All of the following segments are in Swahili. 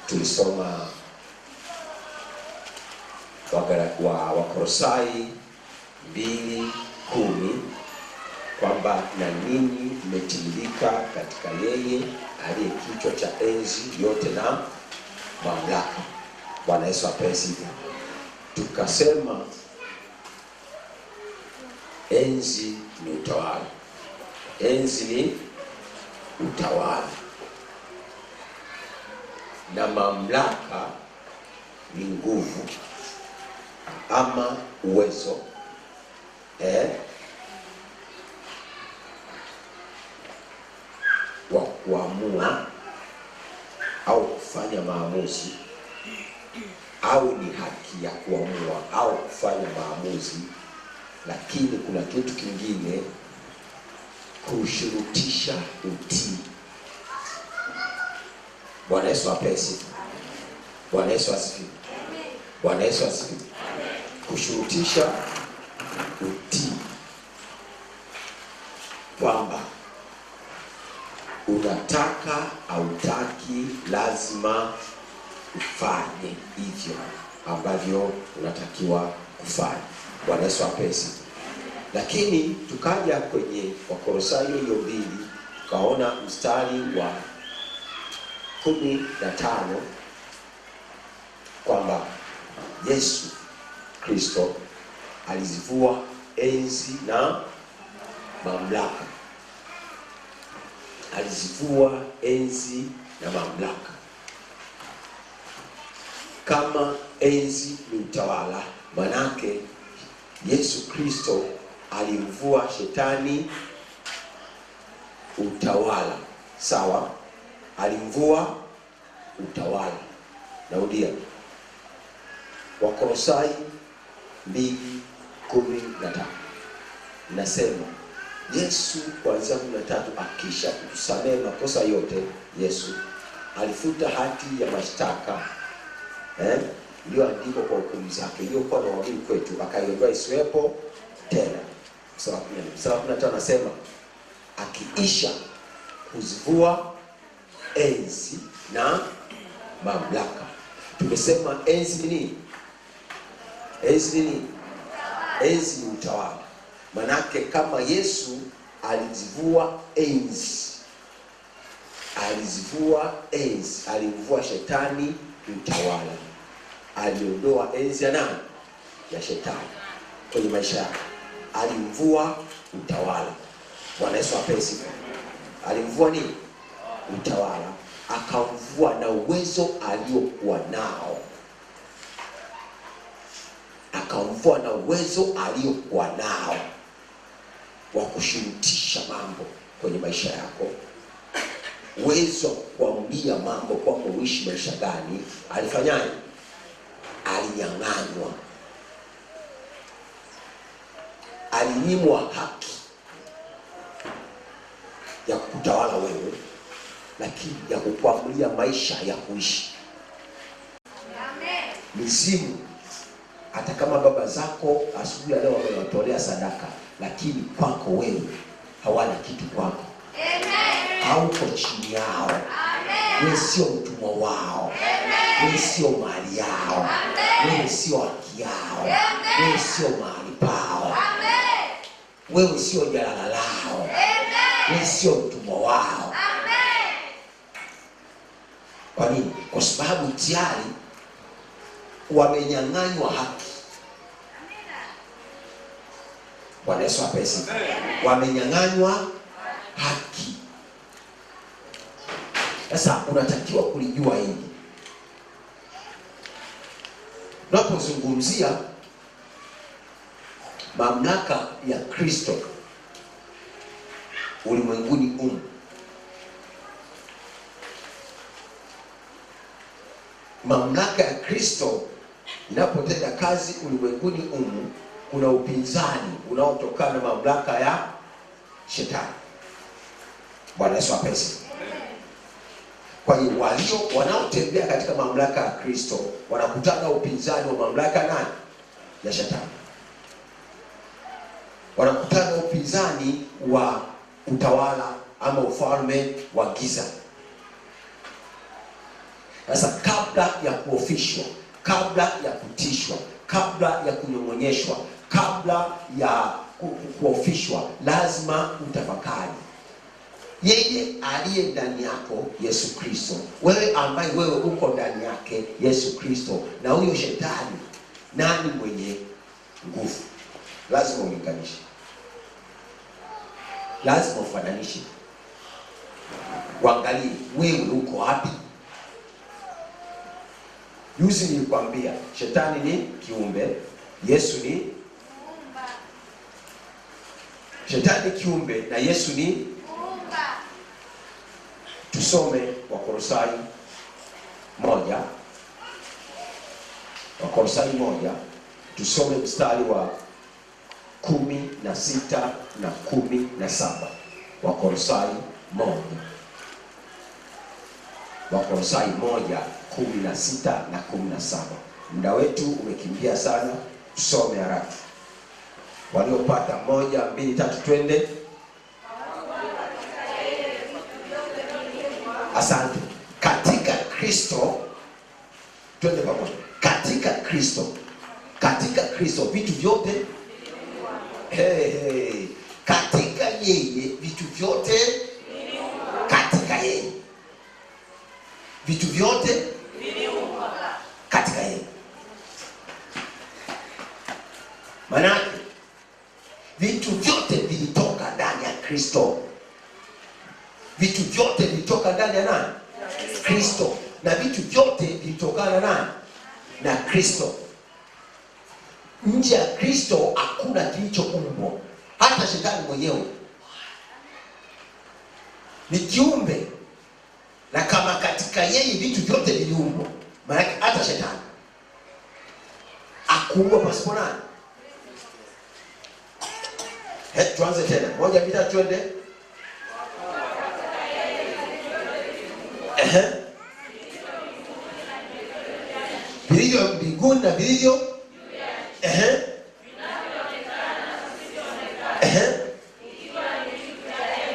tulisoma Wakolosai 2:10 kwamba na ninyi mmetimilika katika yeye aliye kichwa cha enzi yote na mamlaka. Bwana Yesu asifiwe. Tukasema enzi ni utawala. Enzi ni utawala. Na mamlaka ni nguvu ama uwezo wa kuamua au kufanya maamuzi, au ni haki ya kuamua au kufanya maamuzi, lakini kuna kitu kingine, kushurutisha utii. Bwana Yesu apesi. Bwana Yesu asifiwe. Bwana Yesu asifiwe. Kushurutisha utii, kwamba unataka au taki, lazima ufanye hivyo ambavyo unatakiwa kufanya. Bwana Yesu apesi. Lakini tukaja kwenye Wakolosai 2, tukaona mstari wa 15 kwamba Yesu Kristo alizivua enzi na mamlaka. Alizivua enzi na mamlaka. Kama enzi ni utawala, manake Yesu Kristo alimvua shetani utawala. Sawa? Alimvua utawala. Naudia, Wakolosai 2:15 nasema Yesu kuanzia 13, akisha kutusamehe makosa yote, Yesu alifuta hati ya mashtaka iliyoandikwa kwa hukumu zake, iliyokuwa na uadili kwetu, akaiondoa isiwepo tena. Mstari 15 anasema akiisha kuzivua enzi na mamlaka. Tumesema enzi ni nini? Enzi ni nini? Enzi ni utawala. Manake kama Yesu alizivua enzi, alimvua shetani utawala, aliondoa enzi ya nani? Ya shetani kwenye maisha yake. Alimvua utawala. Bwana Yesu apesi. Alimvua nini? Utawala. Akamvua na uwezo aliokuwa nao. Akamvua na uwezo aliokuwa nao wa kushurutisha mambo kwenye maisha yako. Uwezo wa kuamulia mambo kwa kuishi maisha gani. Alifanyaje? Alinyang'anywa. Alinyimwa haki ya kutawala wewe, lakini ya kukuamulia maisha ya kuishi. Amen. Mizimu, hata kama baba zako asubuhi leo wamewatolea sadaka, lakini kwako wewe hawana kitu kwako. Amen. Hauko chini yao. Amen. Wewe sio mtumwa wao. Amen. Wewe sio mali yao. Amen. Wewe sio haki yao. Amen. Wewe sio mali pao. Amen. Wewe sio jalala lao. Amen. Wewe sio mtumwa wao. Amen. Kwa nini? Kwa sababu tayari wamenyang'anywa haki. Bwana Yesu apesi. Wamenyang'anywa haki. Sasa unatakiwa kulijua hili. Tunapozungumzia mamlaka ya Kristo ulimwenguni mamlaka ya Kristo inapotenda kazi ulimwenguni kuna upinzani unaotokana na mamlaka ya shetani. Bwana Yesu apesi. Kwa hiyo wanaotembea katika mamlaka ya Kristo wanakutana upinzani wa mamlaka nani? Ya shetani. Wanakutana upinzani wa utawala ama ufalme wa giza. Sasa kabla ya kuofishwa, kabla ya kutishwa, kabla ya kunyong'onyeshwa, kabla ya kuofishwa, lazima utafakari yeye aliye ndani yako, Yesu Kristo. Wewe ambaye wewe uko ndani yake Yesu Kristo, na huyo shetani nani mwenye nguvu? Lazima ulinganishe, lazima ufananishe, uangalie wewe uko wapi. Juzi nilikwambia shetani ni kiumbe, Yesu ni muumba. Shetani kiumbe na Yesu ni muumba. Tusome Wakolosai 1. Wakolosai 1, tusome mstari wa 16 na 17. Wakolosai 1. Wakolosai 1:16 na 17. Muda wetu umekimbia sana, tusome haraka. Waliopata 1, 2, 3 twende. Asante. Katika Kristo, twende pamoja. Katika Kristo. Katika Kristo vitu vyote katika yeye vitu vyote katika yeye vitu vyote katika yeye. Maana vitu vyote vilitoka ndani ya Kristo. Vitu vyote vilitoka ndani ya nani? Kristo. Na vitu vyote vilitokana nani? Na Kristo. Nje ya Kristo hakuna kilichoumbwa. Hata shetani mwenyewe ni kiumbe, na kama katika yeye vitu vyote viliumbwa, maana hata shetani akuumbwa pasipo nani? Tuanze tena 1, 2, 3 twende. Vilivyo mbinguni na vilivyo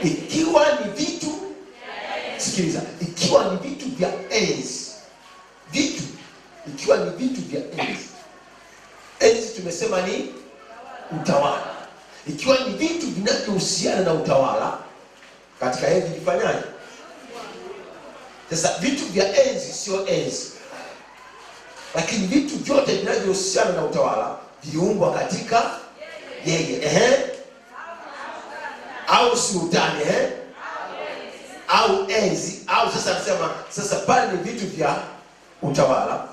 ikiwa ni vitu, sikiliza, ikiwa ni vitu vya enzi. Vitu ikiwa ni vitu vya enzi. Enzi tumesema ni utawala. Ikiwa ni vitu vinavyohusiana na utawala, katika enzi vifanyaje? Sasa vitu vya enzi sio enzi, lakini vitu vyote vinavyohusiana na utawala viliumbwa katika yeye. Au sultani, au enzi, au sasa anasema sasa pale ni vitu vya utawala.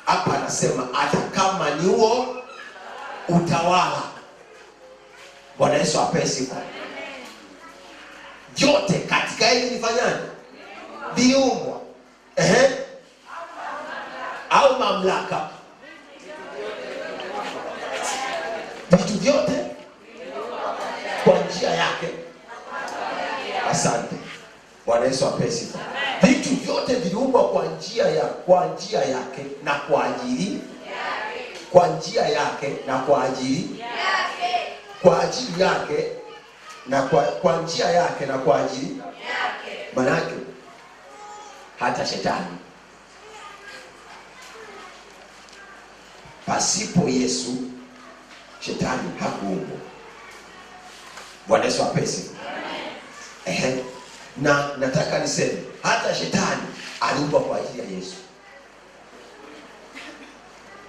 Hapa anasema hata kama ni huo utawala. Bwana Yesu apewe sifa. Vyote katika yeye vifanyaje? Viumbwa. Au mamlaka. Vitu vyote kwa njia yake. Asante. Bwana Yesu apewe sifa. Vitu vyote viliumbwa kwa njia yake na kwa ajili yake. Kwa njia yake na kwa ajili yake. Kwa ajili yake na kwa njia yake na kwa ajili yake. Manake hata shetani pasipo Yesu shetani hakuumbwa. Bwana Yesu apewe sifa. Na nataka niseme hata shetani aliumbwa kwa ajili ya Yesu.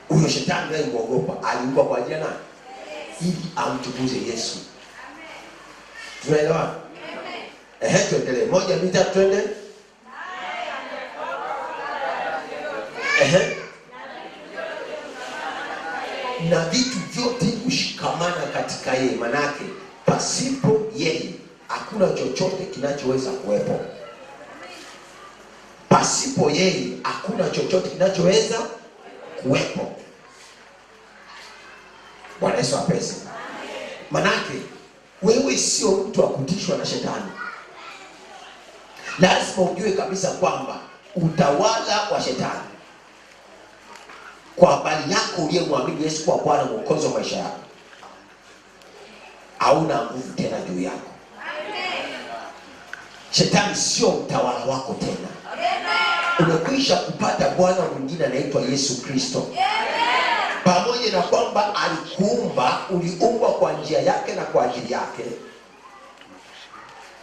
Huyo shetani naye muogopa aliumbwa kwa ajili ya nani? Ili amtukuze Yesu. Tunaelewa? Tuendelee. 1, 2, 3 twende. Na vitu vyote hushikamana katika yeye. Manake pasipo yeye hakuna chochote kinachoweza kuwepo. Pasipo yeye hakuna chochote kinachoweza kuwepo. Bwana Yesu apewe sifa. Manake wewe sio mtu wa kutishwa na shetani. Lazima ujue kabisa kwamba utawala wa shetani, kwa habari yako uliyemwamini Yesu kwa Bwana Mwokozi wa maisha yako, hauna nguvu tena juu yako. Amen. Shetani sio utawala wako tena. Amen. Umekwisha kupata Bwana mwingine anaitwa Yesu Kristo. Pamoja na kwamba alikuumba, uliumbwa kwa njia yake na kwa ajili yake.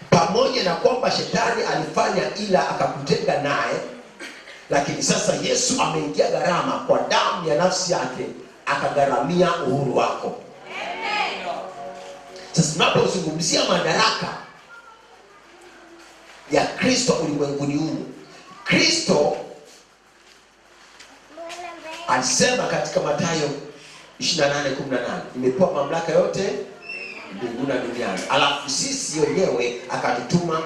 Pamoja na kwamba shetani alifanya ila akakutenga naye, lakini sasa Yesu ameingia gharama kwa damu ya nafsi yake, akagharamia uhuru wako. Sasa tunapozungumzia madaraka ya Kristo ulimwenguni humu, Kristo alisema katika Mathayo 28:18, nimepewa mamlaka yote mbinguni na duniani. Alafu sisi wenyewe akatutuma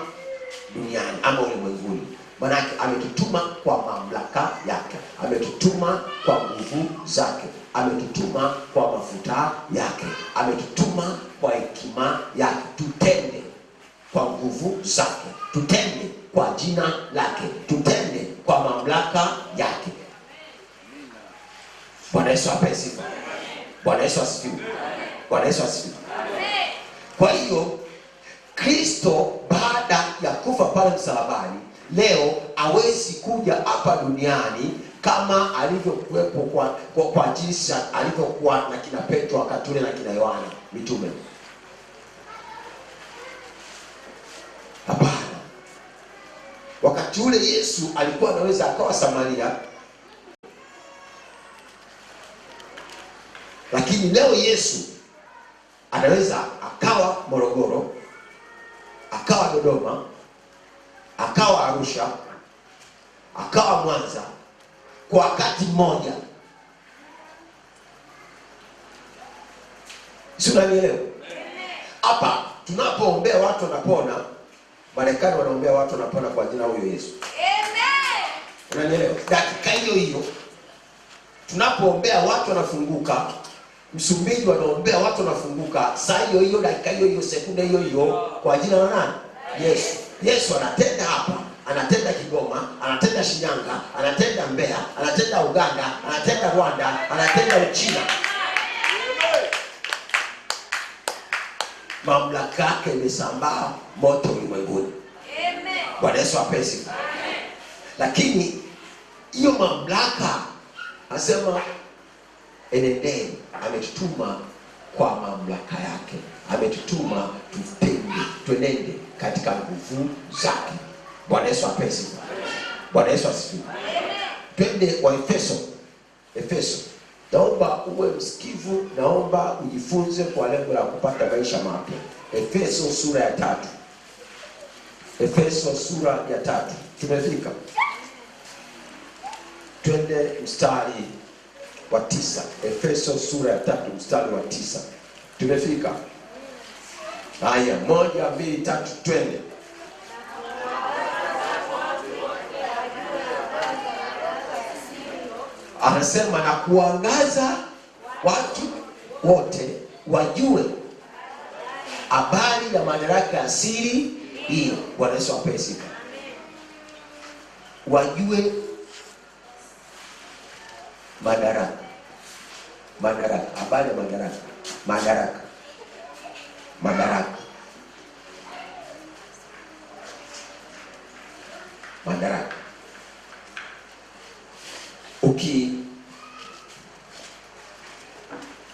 duniani ama ulimwenguni. Maana ametutuma kwa mamlaka yake, ametutuma kwa nguvu zake, ametutuma kwa mafuta yake, ametutuma kwa hekima yake. Tutende kwa nguvu zake, tutende kwa jina lake, tutende kwa mamlaka yake. Bwana Yesu apewe sifa. Bwana Yesu asifiwe. Bwana Yesu asifiwe. Kwa hiyo Kristo baada ya kufa pale msalabani, leo hawezi kuja hapa duniani kama alivyokuwepo kwa jinsi alivyokuwa na kina Petro wakati ule na kina Yohana mitume. Hapana. Wakati ule Yesu alikuwa anaweza akawa Samaria, lakini leo Yesu anaweza akawa Morogoro, akawa Dodoma, akawa Arusha, akawa Mwanza kwa wakati mmoja. Si unanielewa? Hapa tunapoombea watu wanapona, Marekani wanaombea watu wanapona kwa jina la Yesu. Amen. Unanielewa? Dakika hiyo hiyo tunapoombea watu wanafunguka, Msumbiji wanaombea watu wanafunguka, saa hiyo hiyo, dakika hiyo hiyo, sekunde hiyo hiyo, kwa jina la nani? Yesu. Yesu anatenda hapa, anatenda Kigoma, anatenda Shinyanga, anatenda Mbeya, anatenda Uganda, anatenda Rwanda, anatenda Uchina. Mamlaka yake imesambaa moto ulimwenguni. Amen. Bwana Yesu apewe sifa. Amen. Lakini hiyo mamlaka asema enendeni, ametutuma kwa mamlaka yake, ametutuma tuenende katika nguvu zake. Bwana Yesu apewe sifa. Bwana Yesu asifiwe. Twende kwa Efeso. Naomba uwe msikivu, naomba ujifunze kwa lengo la kupata maisha mapya. Efeso sura ya 3. Efeso sura ya 3. Tumefika. Twende mstari wa 9. Efeso sura ya 3 mstari wa 9. Tumefika. Haya, 1 2 3 twende. Anasema na kuangaza watu wote wajue habari ya madaraka ya siri hiyo. Bwana Yesu apewe sifa. Wajue madaraka, habari ya madaraka.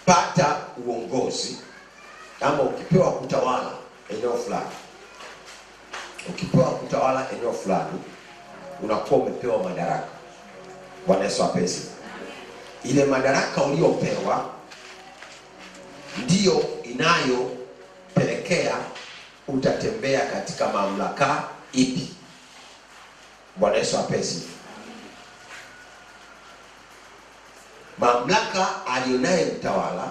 Ukipata uongozi ama ukipewa kutawala eneo fulani, unakuwa umepewa madaraka. Bwana Yesu apewe sifa. Ile madaraka uliopewa ndiyo inayopelekea utatembea katika mamlaka ipi. Bwana Yesu apewe sifa. Mamlaka alionaye mtawala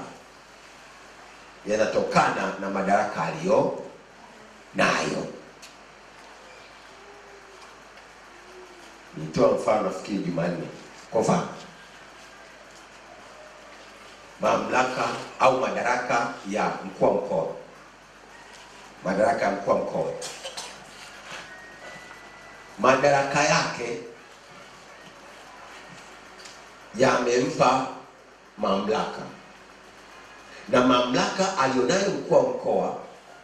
yanatokana na madaraka aliyo nayo. Nitoa mfano nafikiri Jumanne. Kwa mfano, mamlaka au madaraka ya mkuu wa mkoa. Madaraka yake yamempa mamlaka, na mamlaka alionayo mkuu wa mkoa,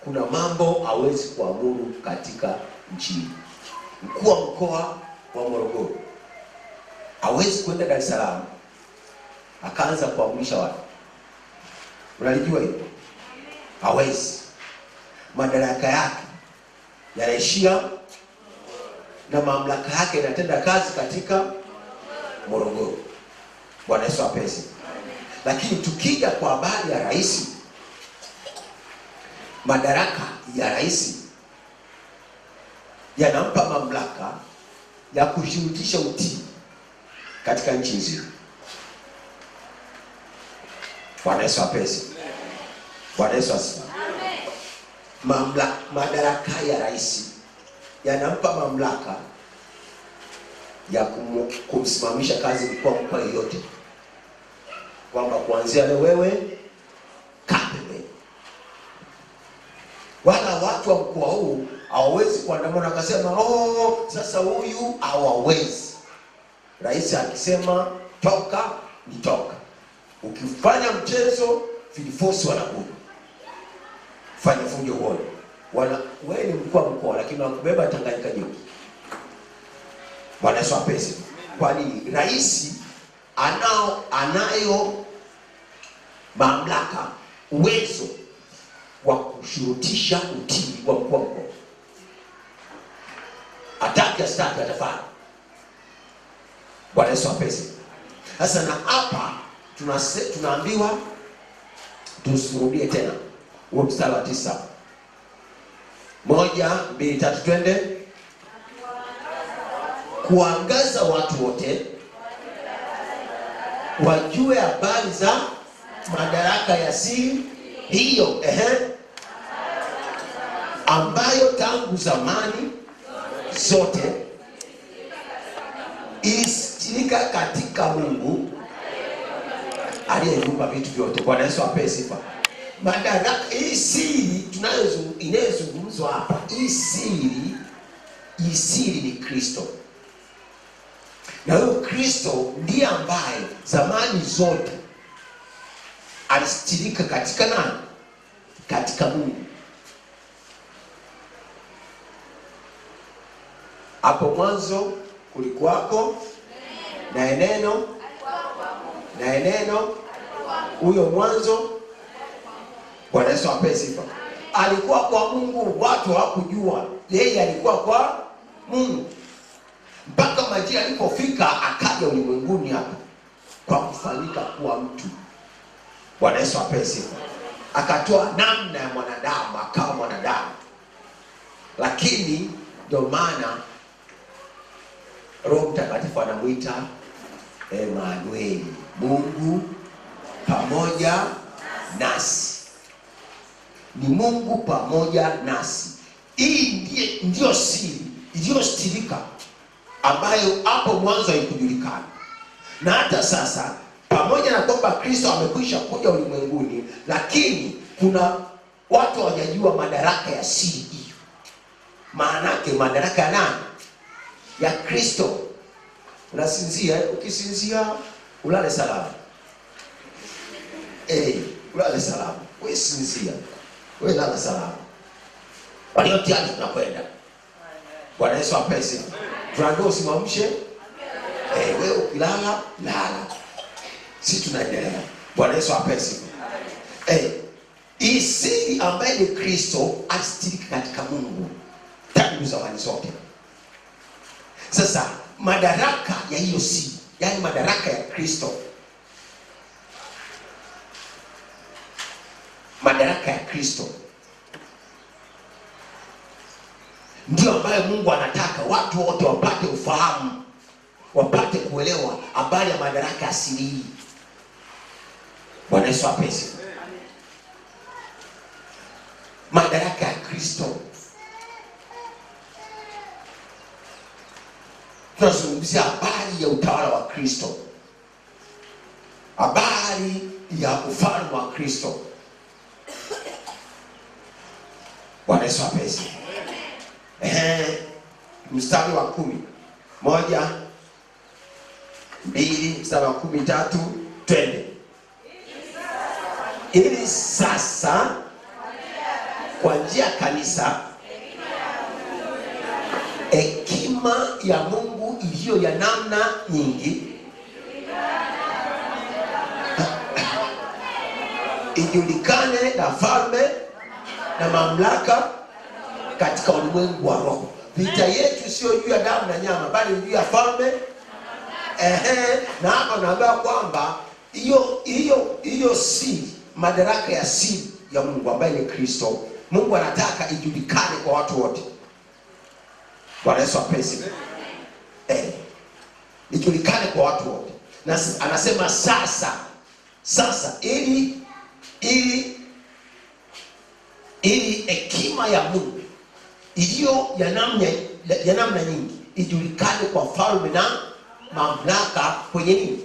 kuna mambo hawezi kuamuru katika nchi. Mkuu wa mkoa wa Morogoro hawezi kwenda Dar es Salaam akaanza kuamrisha watu. Unalijua hilo? Hawezi. Madaraka yake yanaishia na mamlaka yake inatenda kazi katika Morogoro. Bwana Yesu apesi. Lakini tukija kwa habari ya rais, madaraka ya rais yanampa mamlaka ya kushurutisha utii katika nchi nzima. Bwana Yesu apesi. Bwana Yesu asifiwe. Madaraka ya rais yanampa mamlaka ya kumsimamisha kazi mkuu yoyote, kwamba kuanzia leo wewe kapele. Wala watu wa mkoa huu hawawezi kuandamana akasema sasa huyu hawawezi. Rais akisema toka ni toka. Ukifanya mchezo vilifosi wanakuja fanya fujo huo. Wewe ni mkuu wa mkoa lakini wakubeba Tanganyika joki. Bwana Yesu apesi. Kwa nini? Rais anayo mamlaka, uwezo wa kushurutisha utii wa mkuu wa mkoa. Ataki astaki atafanya. Bwana Yesu apesi. Sasa na hapa tunaambiwa tusirudie tena huo mstari wa 9. 1, 2, 3 twende. Kuangaza watu wote wajue habari za madaraka ya siri hiyo, ambayo tangu zamani zote ilistirika katika Mungu aliyeumba vitu vyote. Bwana Yesu apewe sifa. Madaraka hii siri inayozungumzwa hapa, hii siri ni Kristo. Na huyo Kristo ndiye ambaye zamani zote alistirika katika nani? Katika Mungu. Hapo mwanzo kulikuwako na neno, na neno huyo mwanzo. Bwana Yesu apewe sifa. Alikuwa kwa Mungu, watu hawakujua yeye alikuwa kwa Mungu, mpaka majira alipofika akaja ulimwenguni hapa kwa kufanyika kuwa mtu. Bwana Yesu apewe sifa. Akatoa namna ya mwanadamu, akawa mwanadamu. Lakini ndio maana Roho Mtakatifu anamuita Emanueli, Mungu pamoja nasi. Ni Mungu pamoja nasi. Hii ndio siri iliyostirika, ambayo hapo mwanzo haikujulikana. Na hata sasa, pamoja na kwamba Kristo amekwisha kuja ulimwenguni, lakini kuna watu hawajajua madaraka ya siri hiyo. Maana yake madaraka ya nani? Ya Kristo. Unasinzia, ukisinzia ulale salama. Ulale salama. Wewe sinzia. Wewe lala salama. Walio tayari tunakwenda. Bwana Yesu apewe sifa. Tunaambiwa usimamshe. Wewe ukilala, lala. Sisi tunaendelea. Bwana Yesu apewe sifa. Hii siri ambaye ni Kristo alistirika katika Mungu tangu zamani zote. Sasa madaraka ya hiyo siri, yani madaraka ya Kristo, madaraka ya Kristo ndio ambayo Mungu anataka watu wote wapate ufahamu, wapate kuelewa habari ya madaraka asili hii. Bwana Yesu apewe sifa. Madaraka ya Kristo. Tunazungumzia habari ya utawala wa Kristo, habari ya ufalme wa Kristo. Bwana Yesu apewe sifa. Mstari wa 10. 1, 2, mstari wa 13 twende. Ili sasa kwa njia ya kanisa hekima ya Mungu iliyo ya namna nyingi ijulikane na falme na mamlaka katika ulimwengu wa roho. Vita yetu sio juu ya damu na nyama, bali juu ya falme. Na hapa naambia kwamba hiyo si madaraka ya siri ya Mungu ambaye ni Kristo. Mungu anataka ijulikane kwa watu wote. Bwana Yesu apesi. Ijulikane kwa watu wote. Na anasema sasa ili hekima ya Mungu iliyo ya namna nyingi ijulikane kwa falme na mamlaka kwenye nini?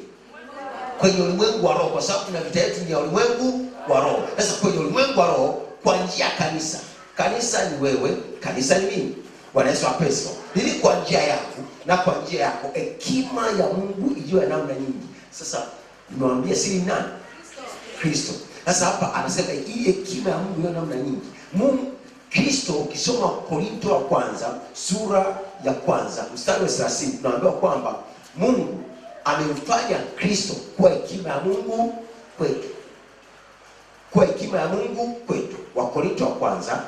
Kwenye ulimwengu wa roho, kwa sababu kuna vita yetu ni ya ulimwengu wa roho. Sasa kwenye ulimwengu wa roho kwa njia ya kanisa. Kanisa ni wewe, kanisa ni mimi. Bwana Yesu apesi. Ili kwa njia yako na kwa njia yako hekima ya Mungu iliyo ya namna nyingi. Sasa nimewambia siri nani? Kristo. Sasa hapa anasema hii hekima ya Mungu iliyo namna nyingi. Mungu Kristo, ukisoma Korinto wa kwanza sura ya kwanza mstari wa 30 tunaambiwa kwamba Mungu amemfanya Kristo kuwa hekima ya Mungu kwetu. Kwa hekima ya Mungu kwetu. Wa Korinto wa kwanza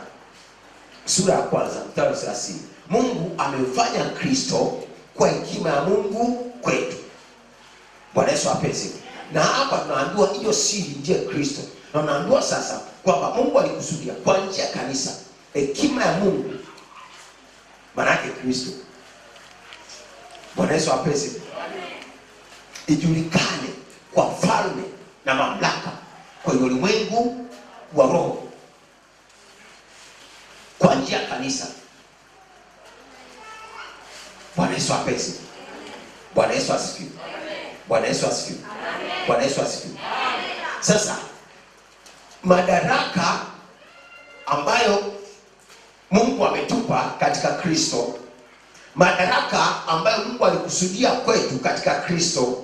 sura ya kwanza mstari wa 30. Mungu amemfanya Kristo kwa hekima ya Mungu kwetu. Bwana Yesu apesi. Na hapa tunaambiwa hiyo siri ndiye Kristo. Na tunaambiwa sasa kwamba Mungu alikusudia kwa njia ya kanisa hekima ya Mungu maana yake Kristo. Bwana Yesu apesi. Ijulikane kwa falme na mamlaka kwenye ulimwengu wa roho kwa njia ya kanisa. Bwana Yesu apesi. Bwana Yesu asifiwe. Bwana Yesu asifiwe. Bwana Yesu asifiwe. Sasa madaraka ambayo Mungu ametupa katika Kristo, madaraka ambayo Mungu alikusudia kwetu katika Kristo,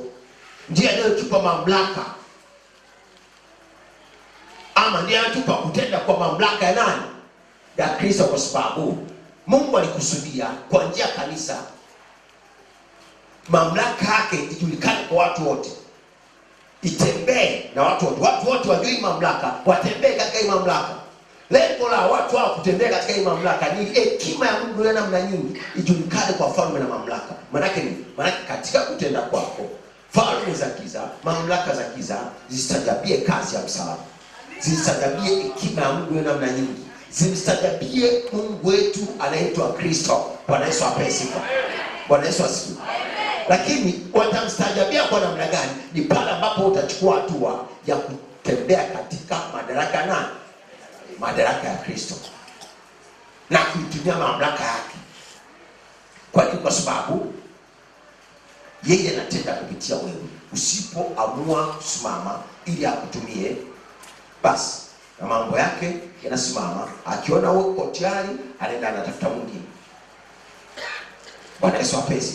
ndiye anayetupa mamlaka, ama ndiye anatupa kutenda kwa mamlaka ya nani? Ya Kristo, kwa sababu Mungu alikusudia kwa njia ya kanisa mamlaka yake ijulikane kwa watu wote, itembee na watu wote. Watu wote wajue mamlaka, watembee katika hii mamlaka. Lengo la watu hao kutembea katika hii mamlaka ni hekima ya Mungu ya namna nyingi ijulikane kwa falme na mamlaka. Maana katika kutenda kwako falme za giza, mamlaka za giza zistajabie kazi ya msalaba. Zistajabie hekima ya Mungu ya namna nyingi. Zistajabie Mungu wetu anaitwa Kristo. Bwana Yesu apewe sifa. Bwana Yesu asifiwe. Lakini watamstajabia kwa namna gani? Ni pale ambapo utachukua hatua ya kutembea katika madaraka nani? Madaraka ya Kristo, na kuitumia mamlaka yake. Kwa sababu yeye anatenda kupitia wewe. Usipoamua kusimama ili akutumie, basi na mambo yake yanasimama. Akiona wewe uko tayari, anaenda anatafuta mwingine. Bwana Yesu apesi.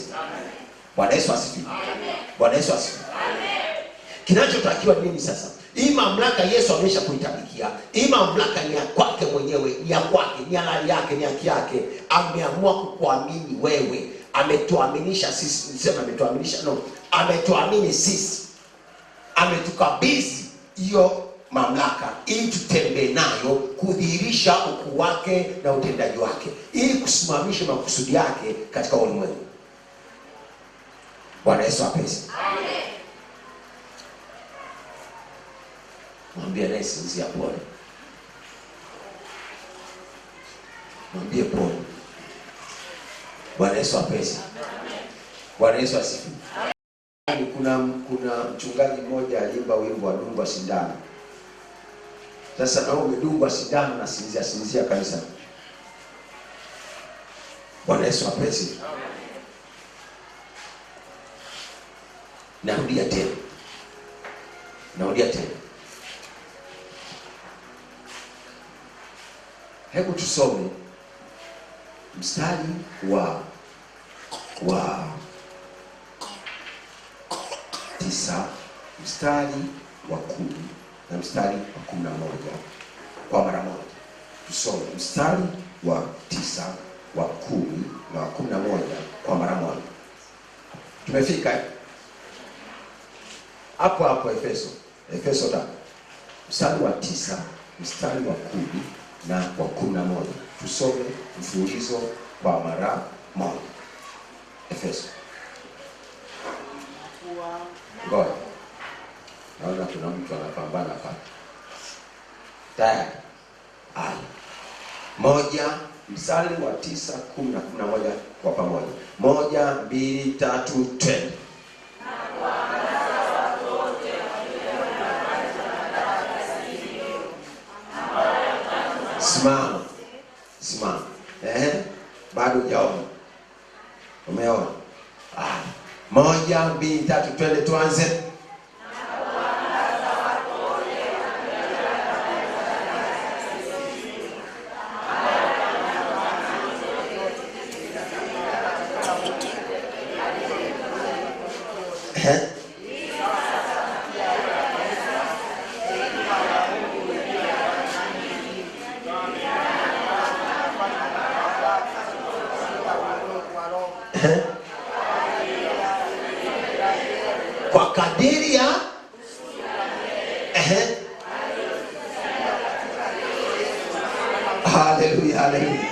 Bwana Yesu asifiwe. Bwana Yesu asifiwe. Kinachotakiwa nini sasa? Hii mamlaka Yesu amesha kuitabikia. Hii mamlaka ni ya kwake mwenyewe, ni ya kwake, ni halali yake, ni haki yake. Ameamua kukuamini wewe. Ametuaminisha sisi, nisema ametuaminisha, ametuamini sisi. Ametukabidhi hiyo mamlaka ili tutembee nayo kudhihirisha ukuu wake na utendaji wake, ili kusimamisha makusudi yake katika ulimwengu. Bwana Yesu apesi. Amen. Mwambie naye sinzia pole. Mwambie pole. Bwana Yesu apesi. Bwana Yesu asifiwe. Kuna mchungaji mmoja aliimba wimbo wa dungwa sindano. Sasa na wewe umedungwa sindano na sinzia kanisa. Bwana Yesu apesi. Narudia tena. Hebu tusome mstari wa 9, mstari wa 10 na mstari wa 11 kwa mara moja. Tusome mstari wa 9, wa 10 na wa 11 kwa mara moja. Tumefika hapo Efeso 5 mstari wa 9, mstari wa 10 na wa 11. Tusome mfululizo kwa mara moja. Efeso. Ngoja. Naona kuna mtu anapambana hapa. Tayari. Haya. 1, mstari wa 9, 10 na 11 kwa pamoja. 1, 2, 3, twende. Simama. Simama. Bado hujaona. Umeona? 1, 2, 3, twende tuanze. Kwa kadiri ya haleluya, haleluya,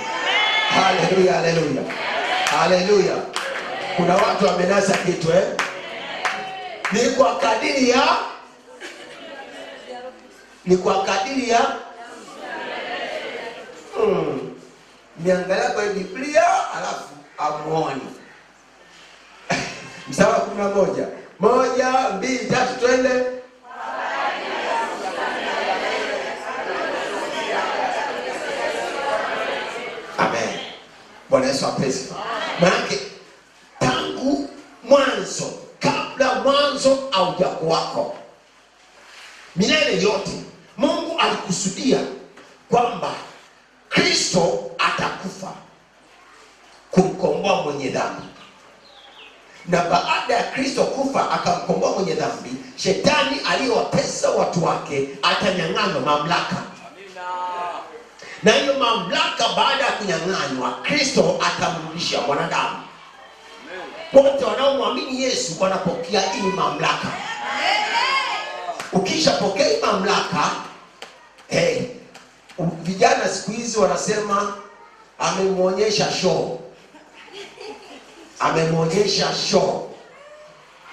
haleluya, haleluya, haleluya. Kuna watu wamenasa kitu ni kwa kadiri ya, ni kwa kadiri ya niangalia kwa Biblia alafu amuoni. Mstari wa 11. 1, 2, 3, twende. Amen. Bwana Yesu apesi. Maana tangu mwanzo, kabla mwanzo haujakuwako, milele yote Mungu alikusudia kwamba Kristo atakufa kumkomboa mwenye dhambi. Na baada ya Kristo kufa akamkomboa mwenye dhambi, shetani aliyewatesa watu wake atanyang'anywa mamlaka. Na hiyo mamlaka baada ya kunyang'anywa, Kristo atamrudisha mwanadamu. Wote wanaomwamini Yesu wanapokea hii mamlaka. Ukishapokea hii mamlaka, vijana siku hizi wanasema amemwonyesha show. Amemwonyesha show.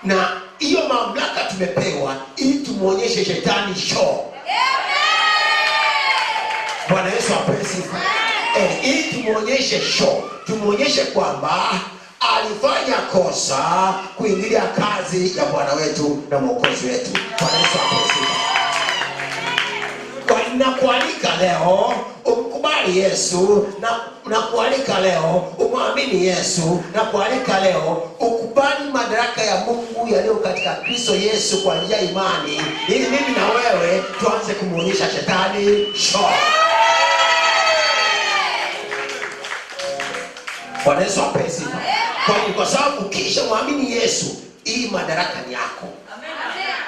Na hiyo mamlaka tumepewa ili tumuonyeshe shetani show. Bwana Yesu apesi. Ili tumuonyeshe show. Tumuonyeshe kwamba alifanya kosa kuingilia kazi ya Bwana wetu na Mwokozi wetu. Bwana Yesu apesi. Na kualika leo umkubali Yesu, na kualika leo umwamini Yesu, na kualika leo ukubali madaraka ya Mungu yaliyo katika Kristo Yesu kwa njia ya imani, ili mimi na wewe tuanze kumuonyesha shetani show. Bwana Yesu apesi. Kwa sababu ukisha muamini Yesu, hii madaraka ni yako.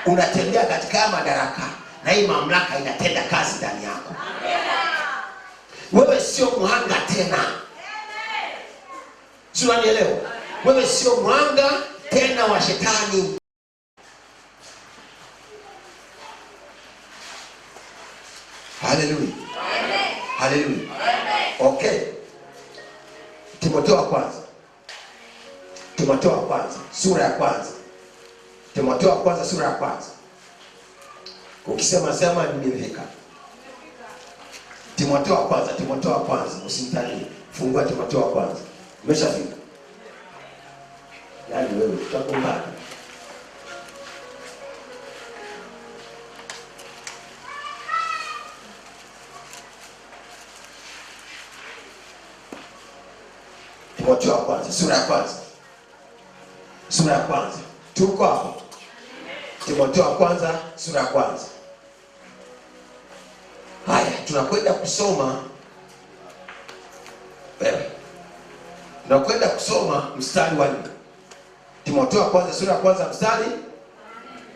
Unatembea katika madaraka na hii mamlaka inatenda kazi ndani yako. Wewe sio mhanga tena. Sio, unanielewa? Wewe sio mhanga tena wa shetani. Haleluya. Haleluya. Okay. Timotheo wa kwanza. Timotheo wa kwanza, sura ya kwanza. Timotheo wa kwanza, sura ya kwanza. Ukisema sema nimefika. Timotheo wa kwanza, Timotheo wa kwanza, usimtanie. Fungua Timotheo wa kwanza. Umeshafika? Yaani wewe tutakumbana. Timotheo wa kwanza, sura ya kwanza. Sura ya kwanza. Tuko hapo. Timotheo wa kwanza, sura ya kwanza. Haya, tunakwenda kusoma tunakwenda kusoma mstari wa 4. Timotheo wa kwanza, sura ya kwanza, mstari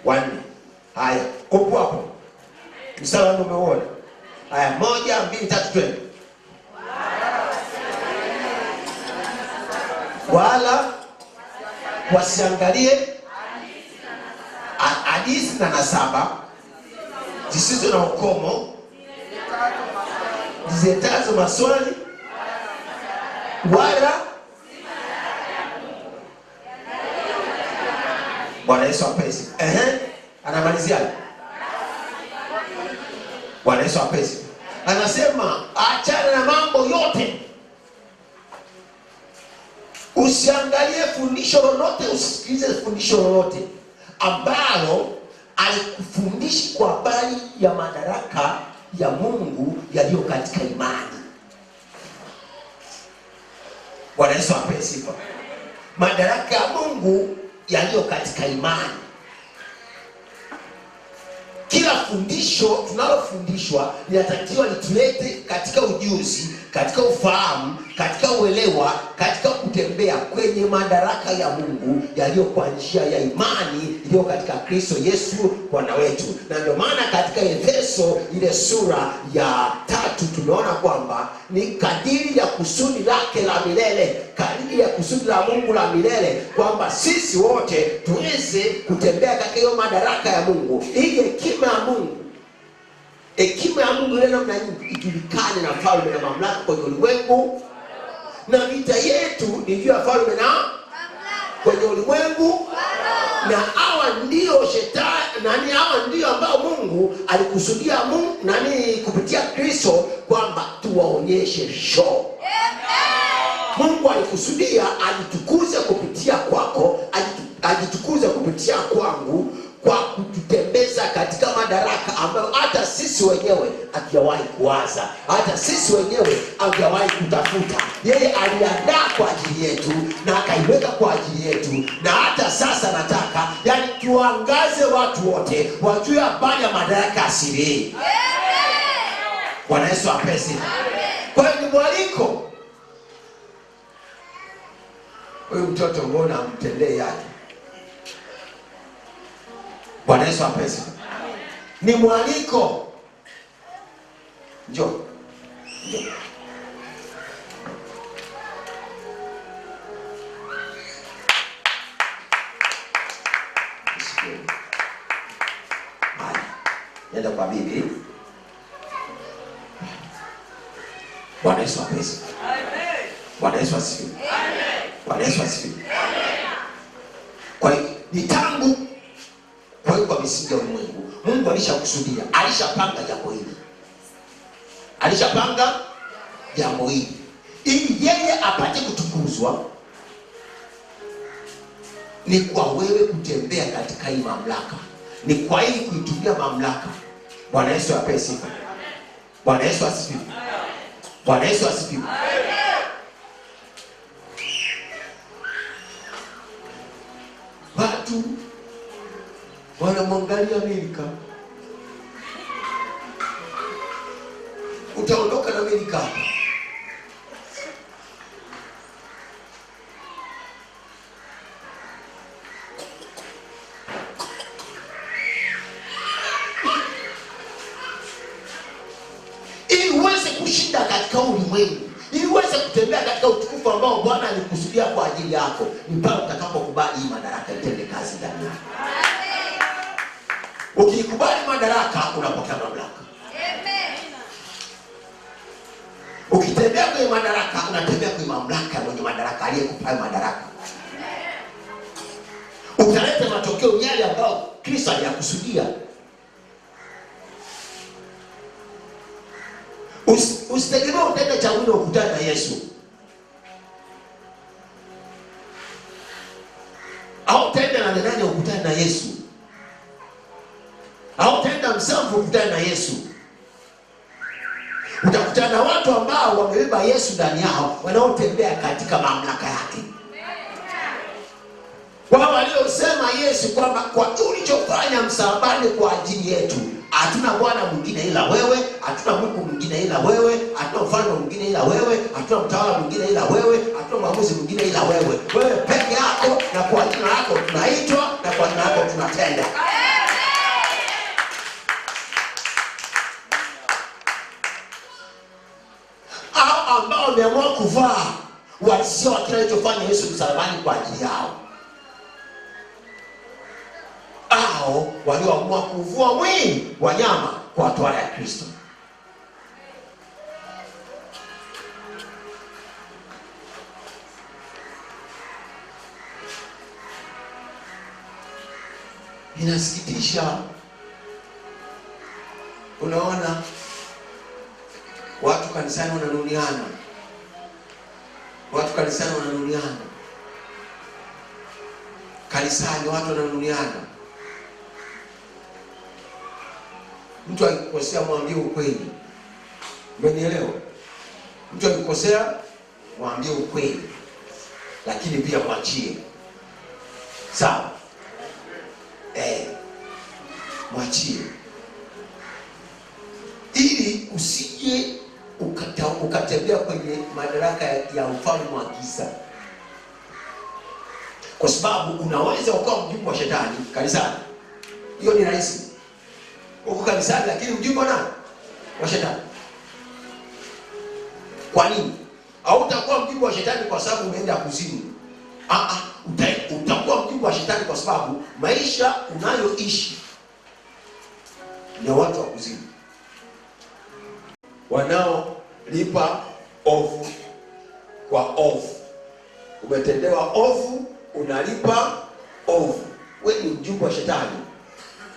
wa 4. Haya, upo hapo. Mstari wa 4 umeona? Haya, 1, 2, 3 twende. Wala wasiangalie hadithi na nasaba zisizo na ukomo, ziletazo maswali wala. Bwana Yesu apesi. Anamalizia. Bwana Yesu apesi. Anasema achana na mambo yote. Usiangalie fundisho lolote, usisikilize fundisho lolote ambalo alikufundishi kwa habari ya madaraka ya Mungu yaliyo katika imani. Bwana Yesu apewe sifa. Madaraka ya Mungu yaliyo katika imani. Kila fundisho tunalofundishwa linatakiwa litulete katika ujuzi, katika ufahamu, katika uelewa, katika kutembea kwenye madaraka ya Mungu yaliyo kwa njia ya imani iliyo katika Kristo Yesu Bwana wetu. Na ndio maana katika Efeso ile sura ya 3 tumeona kwamba ni kadiri ya kusudi lake la milele, kadiri ya kusudi la Mungu la milele, kwamba sisi wote tuweze kutembea katika hiyo madaraka ya Mungu. Hii hekima ya Mungu, hekima ya Mungu ile namna nyingi ijulikane na falme na mamlaka kwenye ulimwengu, na vita yetu ni juu ya falme na mamlaka kwenye ulimwengu. Na hawa ndio shetani, hawa ndio ambao Mungu alikusudia kupitia Kristo kwamba tuwaonyeshe show. Mungu alikusudia ajitukuze kupitia kwako, ajitukuze kupitia kwangu, kwa kututembeza katika madaraka ambayo hata sisi wenyewe hatujawahi kuwaza, hata sisi wenyewe hatujawahi kutafuta. Yeye aliandaa kwa ajili yetu na akaiweka kwa ajili yetu, na hata sasa nataka tuangaze watu wote wajue habari ya madaraka asili. Bwana Yesu apesi. Kwa hiyo ni mwaliko. Huyu mtoto mbona amtendee yake? Bwana Yesu apesi. Ni mwaliko. Njoo. Nenda kwa bibi. Bwana Yesu apesi. Bwana Yesu asifiwe. Bwana Yesu asifiwe. Kwa hiyo ni tangu kwa misingi ya ulimwengu, Mungu alishakusudia, alishapanga jambo hili. Alishapanga jambo hili ili yeye apate kutukuzwa. Ni kwa wewe kutembea katika hii mamlaka, ni kwa hii kuitumia mamlaka. Bwana Yesu apewe sifa. Bwana Yesu asifiwe. Bwana Yesu asifiwe. Watu wanamwangalia Amerika. Utaondoka na Amerika. Ili uweze kushinda katika ulimwengu, ili uweze kutembea katika utukufu ambao Bwana alikusudia kwa ajili yako, ni pale utakapokubali hii madaraka itende kazi ndani yako. Ukikubali madaraka unapokea mamlaka. Ukitembea kwenye madaraka unatembea kwenye mamlaka mwenye madaraka aliyekupa madaraka. Utaleta matokeo yale ambayo Kristo aliyakusudia. Usitegemee utaenda changuni ukutane na Yesu. Au utaenda na nani ukutane na Yesu? Au utaenda Msamvu ukutane na Yesu? Utakutana na watu ambao wamebeba Yesu ndani yao, wanaotembea katika mamlaka yake. Wao waliosema Yesu kwamba kwa ulichofanya msalabani kwa ajili yetu, hatuna Bwana mwingine ila wewe, hatuna Mungu mwingine ila wewe, hatuna mfalme mwingine ila wewe, hatuna mtawala mwingine ila wewe, hatuna mwamuzi mwingine ila wewe. Wewe peke yako, na kwa jina lako tunaitwa, na kwa jina lako tunatenda. Hao ambao wameamua kuvaa uhalisia wa kile alichofanya Yesu msalabani kwa ajili yao, hao walioamua kuvua mwili wa nyama kwa tohara ya Kristo. Inasikitisha, unaona watu kanisani wananuniana, kanisani watu wananuniana. Mtu akikosea mwambie ukweli. Umenielewa? Mtu akikosea mwambie ukweli, lakini pia mwachie. Sawa? Mwachie, ili usije ukatembea kwenye madaraka ya ufalme wa giza, kwa sababu unaweza ukawa mjumbe wa shetani kanisani. Hiyo ni rahisi, uko kanisani lakini mjumbe wa shetani. Kwa nini? Hautakuwa mjumbe wa shetani kwa sababu umeenda kuzimu. Utakuwa mjumbe wa shetani kwa sababu maisha unayoishi ni watu wa kuzimu, wanaolipa ovu kwa ovu. Umetendewa ovu, unalipa ovu. Wewe ni mjumbe wa shetani,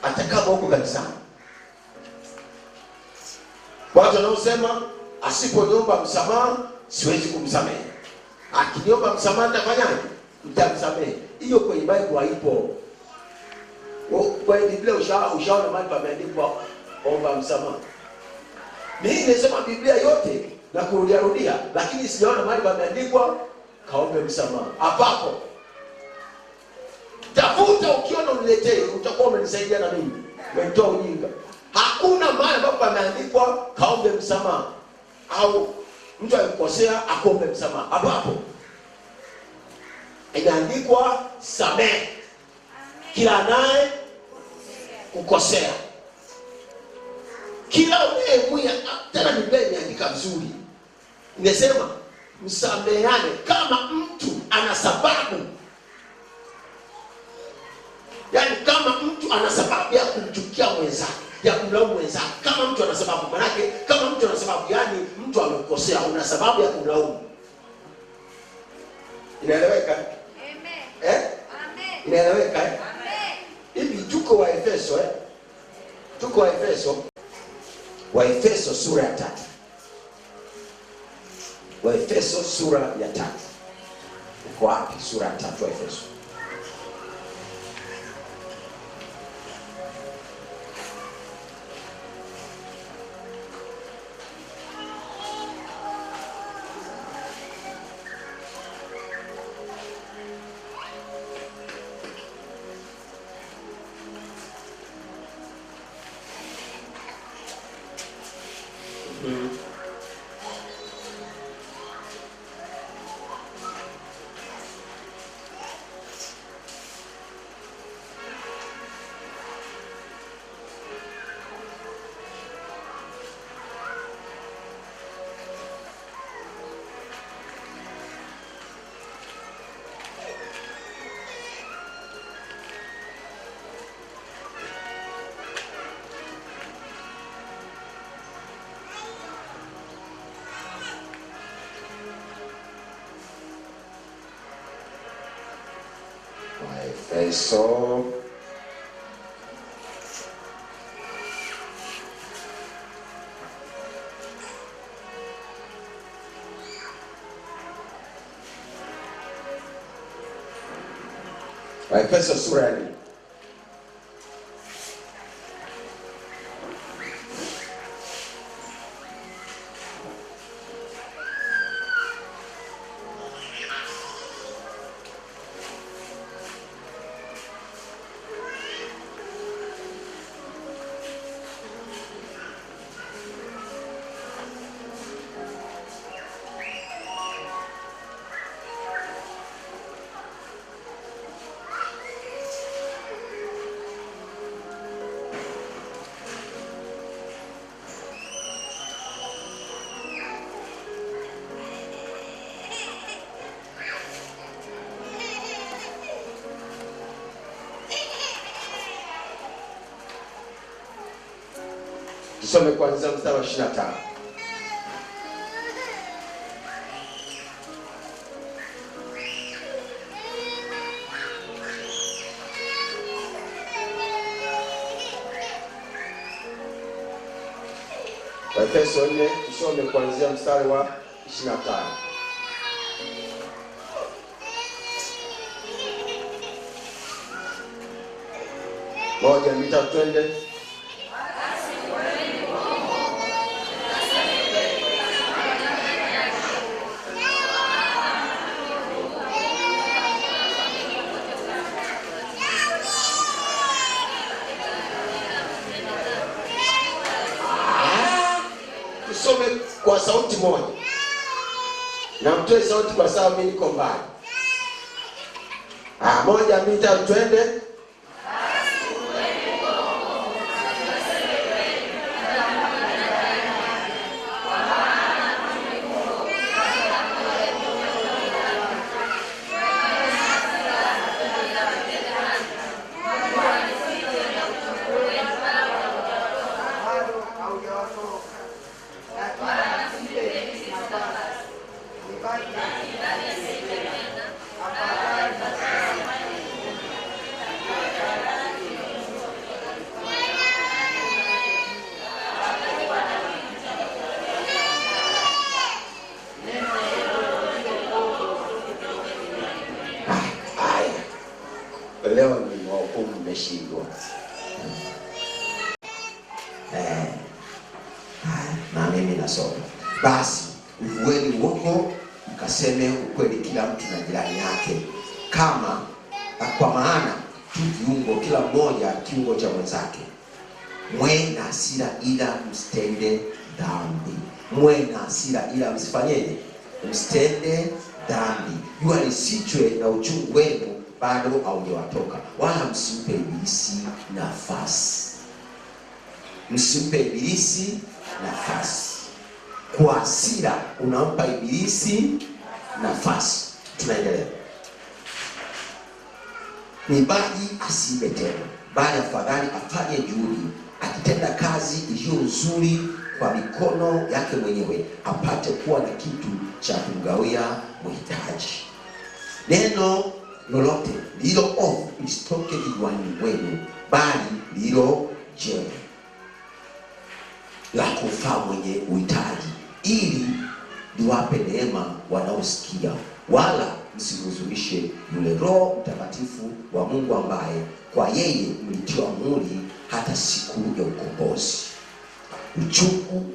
hata kama uko kanisani. Watu wanaosema asiponiomba msamaha siwezi kumsamehe, akiniomba msamaha nitafanyaje? Nitamsamehe. Hiyo kwenye Biblia haipo. Kwa Biblia ushaona mahali pameandikwa omba msamaha? Mimi nimesoma Biblia yote na kurudia, lakini sijaona mahali pameandikwa kaombe msamaha. Hapapo. Tafuta, ukiona uniletee, utakuwa umenisaidia na mimi. Umetoa ujinga. Hakuna mahali ambapo pameandikwa kaombe msamaha au mtu akikosea akombe msamaha. Hapapo. Inaandikwa samehe kila naye kukosea. Kila unayemwia, tena Biblia imeandika vizuri. Inasema msameheane kama mtu ana sababu. Yaani kama mtu ana sababu ya kumchukia mwenzake, ya kumlaumu mwenzake, kama mtu ana sababu, manake kama mtu ana sababu, yani mtu amekosea, una sababu ya kumlaumu. Inaeleweka? Amen. Inaeleweka? Amen. Hivi tuko wa Efeso tuko wa Efeso sura ya 3. Wa Efeso sura ya 3. Uko wapi? Sura ya 3 wa Efeso. Efeso Efeso sura ya 4. Tusome kuanzia mstari wa 25. Efeso 4 tusome kuanzia mstari wa 25. Moja, mbili, tatu, twende. Tusome kwa sauti moja. Na mtoe sauti kwa sababu mimi niko mbali. Moja, mbili, tatu, twende. Leo ni wahukumu mmeshindwa. Na mimi nasoma. Basi uvueni uongo, mkaseme ukweli kila mtu na jirani yake, kwa maana tu viungo, kila mmoja kiungo cha mwenzake. Mwe na hasira ila msitende dhambi. Mwe na hasira ila msifanyeje? Msitende dhambi. Jua lisichwe na uchungu wenu bado haujawatoka, wala msimpe ibilisi nafasi. Msimpe ibilisi nafasi. Kwa hasira unampa ibilisi nafasi. Tunaendelea. Mwibaji asiibe tena, bali afadhali afanye juhudi, akitenda kazi iliyo nzuri kwa mikono yake mwenyewe, apate kuwa na kitu cha kumgawia mhitaji. Neno lolote lilo ovu lisitoke kinywani mwenu, bali lilo jema la kufaa mwenye uhitaji, ili liwape neema wanaosikia. Wala msihuzunishe yule Roho Mtakatifu wa Mungu, ambaye kwa yeye mlitiwa muhuri hata siku ya ukombozi. Uchungu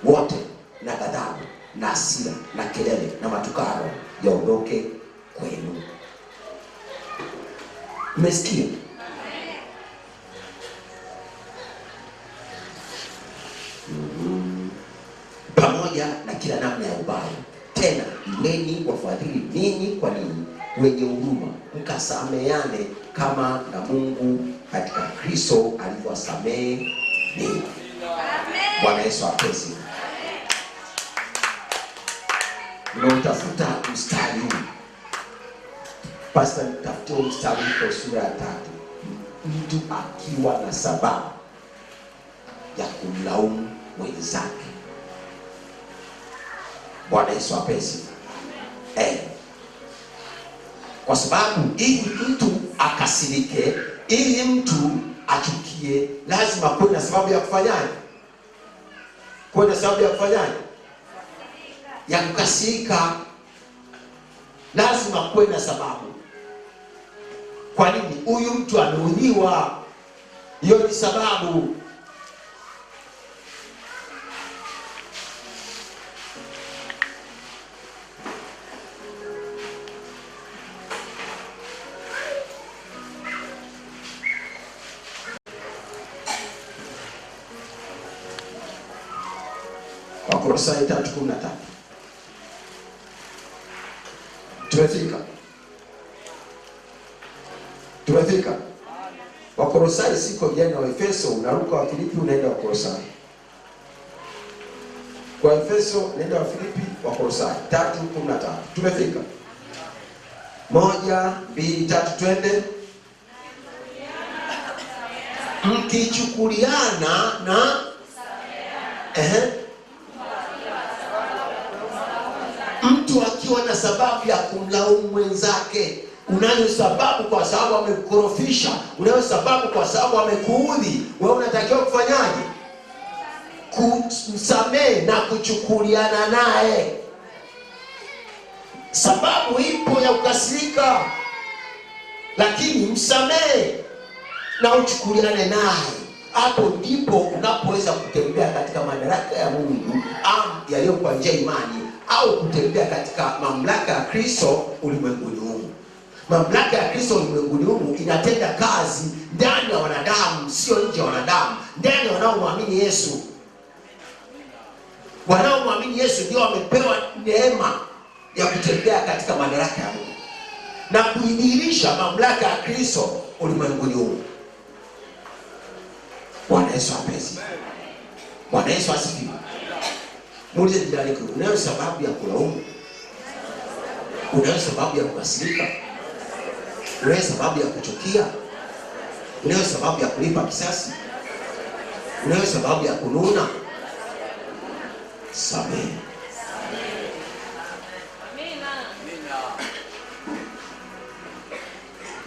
wote na ghadhabu na hasira na kelele na matukano yaondoke kwenu. Mmesikia? Pamoja na kila namna ya ubaya. Tena iweni wafadhili ninyi kwa ninyi, wenye huruma, mkasameane kama na Mungu katika Kristo alivyowasamehe ninyi. Bwana Yesu apesi. Nitafuta mstari huu. Pastor, nitafuta mstari kwa sura ya 3. Mtu akiwa na sababu ya kumlaumu mwenzake. Bwana Yesu apesi. Kwa sababu ili mtu akasirike, ili mtu achukie, lazima kuwe na sababu ya kufanyaje? Kuwe na sababu ya kufanyaje? Ya kukasirika. Lazima kuwe na sababu. Kwa nini? Huyu mtu ameudhiwa. Hiyo ni sababu. Wakolosai 3:13. Tumefika. Wakolosai siko jana wa Efeso, unaruka wa Filipi unaenda Wakolosai. Kwa Efeso nenda wa Filipi, Wakolosai 3:13. Tumefika. 1, 2, 3 twende. mkichukuliana na mtu akiwa na sababu ya kumlaumu mwenzake. Unayo sababu kwa sababu amekukorofisha, unayo sababu kwa sababu amekuudhi, wewe unatakiwa kufanyaje? Kumsamehe na kuchukuliana naye. Sababu ipo ya kukasirika, lakini msamehe na uchukuliane naye. Hapo ndipo unapoweza kutembea katika madaraka ya Mungu yaliyo kwa njia imani, au kutembea katika mamlaka ya Kristo ulimwenguni humu. Mamlaka ya Kristo ulimwenguni humu inatenda kazi ndani ya wanadamu, sio nje ya wanadamu, ndani ya wanaomwamini Yesu. Wanaomwamini Yesu ndio wamepewa neema ya kutembea katika madaraka ya Mungu na kuidhihirisha mamlaka ya Kristo ulimwenguni humu. Bwana Yesu apesi. Bwana Yesu asifiwe. Muulize jirani yako, unayo sababu ya kulaumu? Unayo sababu ya kukasirika? Unayo sababu ya kuchukia? Unayo sababu ya kulipa kisasi? Unayo sababu ya kununa? Samehe.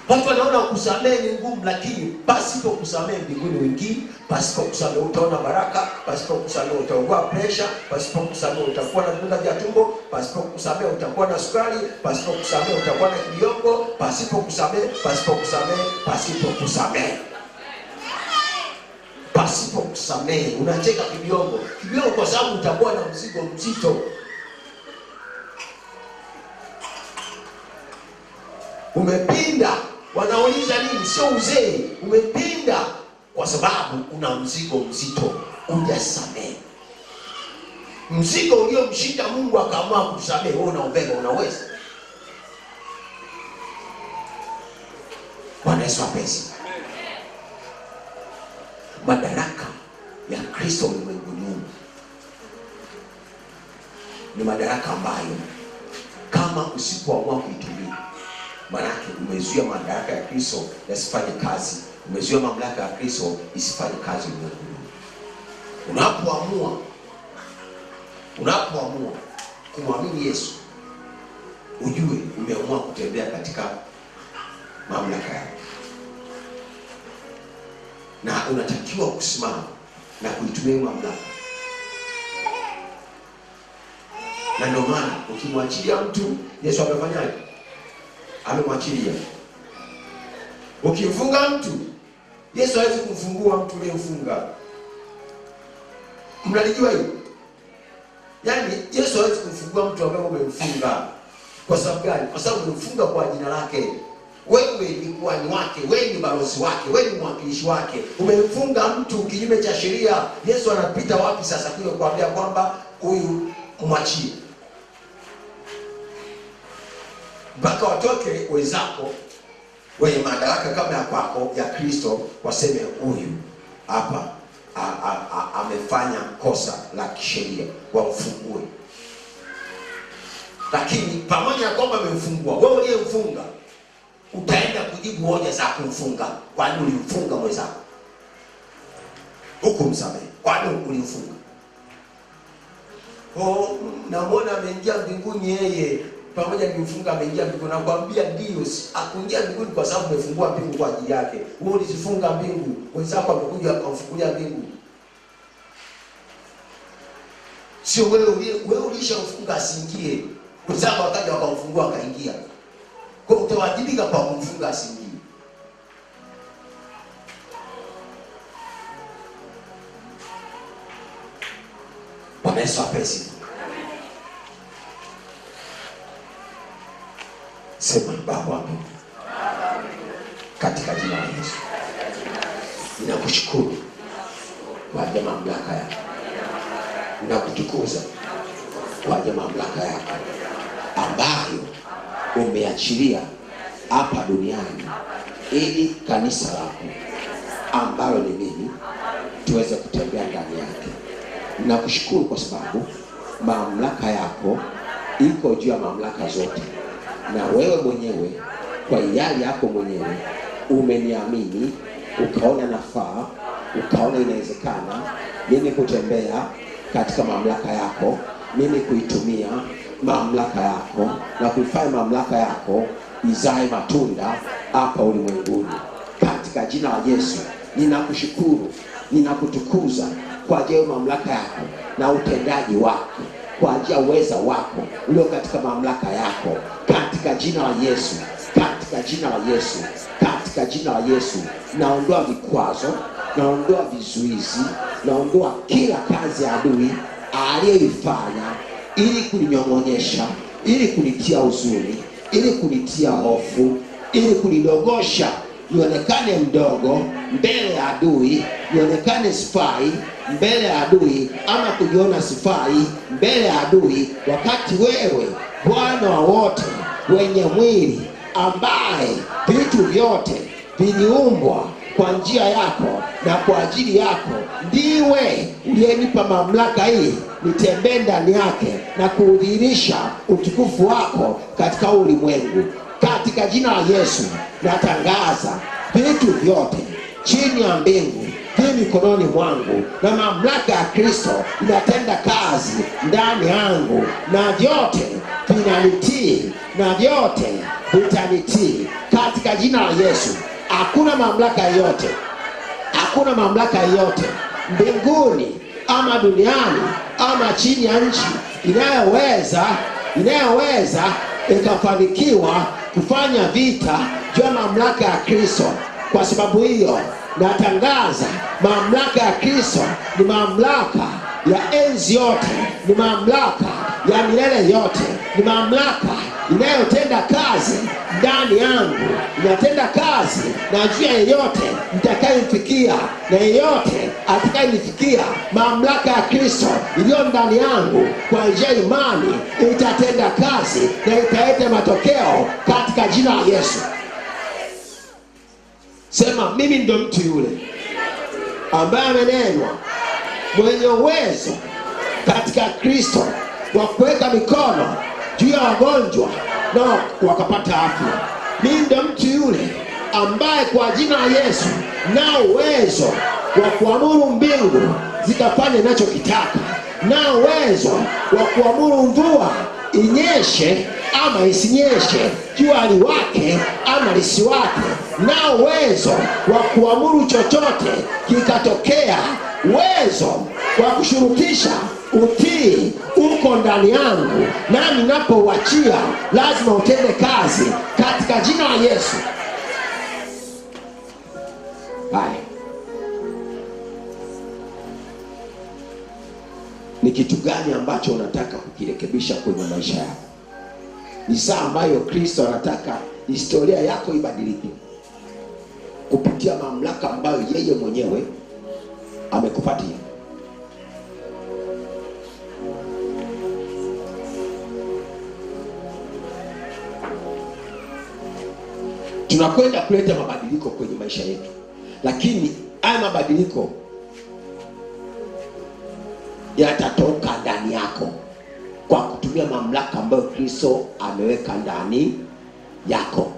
Watu wanaona kusamehe ni ngumu, lakini pasipo kusamehe mbinguni wengine, pasipo kusamehe utaona baraka, pasipo kusamehe utaugua pressure, pasipo kusamehe utakuwa na vidonda vya tumbo, pasipo kusamehe utakuwa na sukari, pasipo kusamehe utakuwa na kibiongo, pasipo kusamehe, pasipo kusamehe, pasipo kusamehe. Pasipo kusamehe unacheka kibiongo kwa sababu utakuwa na mzigo mzito. Umepinda, wanauliza nini? Sio uzee, umepinda kwa sababu una mzigo mzito, hujasamehe. Mzigo uliomshinda Mungu akaamua kusamehe, wewe unaubeba, unaweza? Bwana Yesu apesi. Madaraka ya Kristo ulimwenguni ni madaraka ambayo kama usipoamua kuitumia, manake umezuia madaraka ya Kristo yasifanye kazi, umezuia mamlaka ya Kristo isifanye kazi ulimwenguni. Unapoamua kumwamini Yesu, ujue umeamua kutembea katika mamlaka yake, na unatakiwa kusimama na kuitumia mamlaka. Na ndio maana ukimwachilia mtu, Yesu amefanyaje? Amemwachilia. Ukimfunga mtu, Yesu hawezi kumfungua mtu uliyemfunga. Mnalijua hilo? Yaani Yesu hawezi kumfungua mtu ambaye umemfunga. Kwa sababu gani? Kwa sababu umemfunga kwa jina lake. Wewe ni kuhani wake, wewe ni balozi wake, wewe ni mwakilishi wake. Umemfunga mtu kinyume cha sheria. Yesu anapita wapi sasa kuja kuambia kwamba huyu mwachie? Mpaka watoke wenzako wenye madaraka kama ya kwako ya Kristo waseme huyu hapa amefanya kosa la kisheria, wamfungue. Lakini pamoja na kwamba amemfungua, wewe uliyemfunga utaenda kujibu hoja za kumfunga. Kwani ulimfunga mwenzako? Hukumsamehe. Kwani ulimfunga? Namuona ameingia mbinguni yeye, pamoja nimfunga ameingia mbinguni. Nakwambia ndio, akuingia mbinguni kwa sababu umefungua mbingu kwa ajili yake. Wewe ulizifunga mbingu, wenzako wamekuja wakamfungulia mbingu. Sio wewe ulishamfunga asiingie, wenzako wakaja wakamfungua akaingia. Kwa utawajibika kwa kumfunga asiingie. Bwana Yesu apesi. Sema Baba wangu, katika jina la Yesu ninakushukuru kwa ajili ya mamlaka yako, ninakutukuza kwa ajili ya mamlaka yako ambayo umeachilia hapa duniani ili kanisa lako ambalo ni mimi tuweze kutembea ndani yake. Ninakushukuru kwa sababu mamlaka yako iko juu ya mamlaka zote, na wewe mwenyewe kwa hiari yako mwenyewe umeniamini ukaona nafaa, ukaona inawezekana mimi kutembea katika mamlaka yako, mimi kuitumia mamlaka yako na kuifanya mamlaka yako izae matunda hapa ulimwenguni. Katika jina la Yesu ninakushukuru, ninakutukuza kwa ajili ya mamlaka yako na utendaji wako, kwa ajili ya uweza wako ulio katika mamlaka yako, katika jina la Yesu, katika jina la Yesu, katika jina la Yesu. Naondoa vikwazo, naondoa vizuizi, naondoa kila kazi ya adui aliyoifanya ili kuninyong'onyesha, ili kunitia huzuni, ili kunitia hofu, ili kunidogosha nionekane mdogo mbele ya adui, nionekane sifai mbele ya adui, ama kujiona sifai mbele ya adui, wakati wewe Bwana wa wote, wenye mwili, ambaye vitu vyote viliumbwa kwa njia yako na kwa ajili yako, ndiwe uliyenipa mamlaka hii nitembee ndani yake na kuudhihirisha utukufu wako katika ulimwengu. Katika jina la Yesu natangaza vitu vyote chini ya mbingu vi mikononi mwangu, na mamlaka ya Kristo inatenda kazi ndani yangu, na vyote vinanitii na vyote vitanitii katika jina la Yesu. Hakuna mamlaka yote, hakuna mamlaka yote mbinguni ama duniani ama chini ya nchi inayoweza ikafanikiwa kufanya vita juu ya mamlaka ya Kristo. Kwa sababu hiyo natangaza mamlaka ya Kristo ni mamlaka ya enzi yote, ni mamlaka ya milele yote, ni mamlaka inayotenda kazi ndani yangu, inatenda kazi na juu ya yeyote nitakayemfikia, na yeyote atakayenifikia. Mamlaka ya Kristo iliyo ndani yangu kwa njia ya imani itatenda kazi na italeta matokeo katika jina la Yesu. Sema, mimi ndo mtu yule ambaye amenenwa mwenye uwezo katika Kristo wa kuweka mikono juu ya wagonjwa na wakapata afya. Mimi ndo mtu yule ambaye kwa jina la Yesu na uwezo wa kuamuru mbingu zikafanya ninachokitaka, na uwezo wa kuamuru mvua inyeshe ama isinyeshe, jua liwake ama lisiwake, na uwezo wa kuamuru chochote kikatokea. Uwezo wa kushurutisha utii uko ndani yangu, nami ninapouachia lazima utende kazi katika jina la Yesu. Haya, ni kitu gani ambacho unataka kukirekebisha kwenye maisha yako? Ni saa ambayo Kristo anataka historia yako ibadilike kupitia mamlaka ambayo yeye mwenyewe amekupatia. Tunakwenda kuleta mabadiliko kwenye maisha yetu, lakini haya mabadiliko yatatoka ndani yako kwa kutumia mamlaka ambayo Kristo ameweka ndani yako.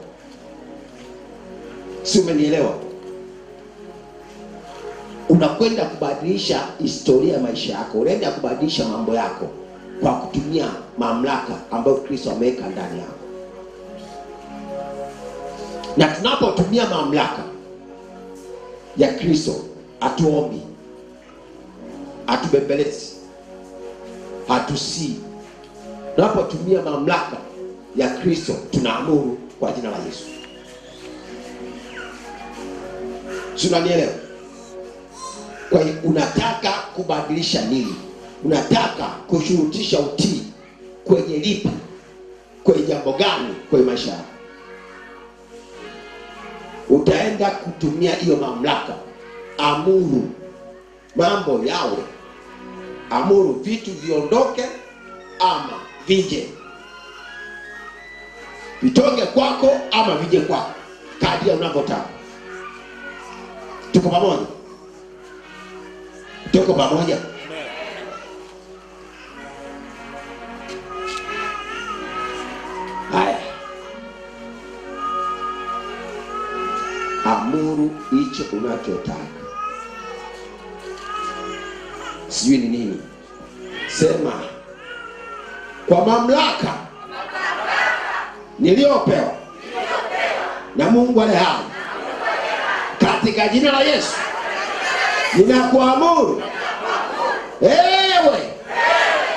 Si umenielewa? Unakwenda kubadilisha historia ya maisha yako, unaenda kubadilisha mambo yako kwa kutumia mamlaka ambayo Kristo ameweka ndani yako. Na tunapotumia mamlaka ya Kristo, hatuombi, hatubembelezi, hatusii. Tunapotumia mamlaka ya Kristo tunaamuru kwa jina la Yesu. Unanielewa? Kwa hiyo unataka kubadilisha nini? Unataka kushurutisha utii kwenye lipi? Kwenye jambo gani kwenye maisha yako? Utaenda kutumia hiyo mamlaka. Amuru mambo yawe, amuru vitu viondoke ama vije, vitoke kwako ama vije kwako, kadri unavyotaka. Tuko pamoja? Tuko pamoja? Haya. amuru hicho unachotaka. Sijui ni nini. Sema, kwa mamlaka niliyopewa na Mungu aliye hai, katika jina la Yesu ninakuamuru, ewe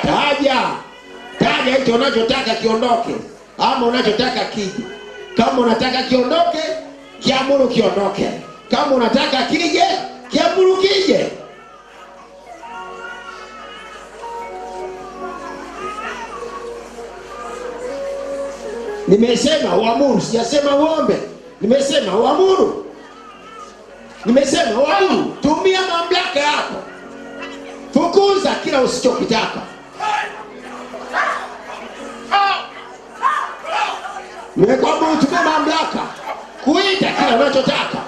taja hicho unachotaka kiondoke, ama unachotaka kije. Kama unataka kiondoke, kiamuru kiondoke. Kama unataka kije, kiamuru kije. Nimesema uamuru, sijasema uombe. Nimesema uamuru. Nimesema uamuru. Tumia mamlaka yako. Fukuza kila usichokitaka. Nimekuamuru tumia mamlaka kuita kila unachotaka.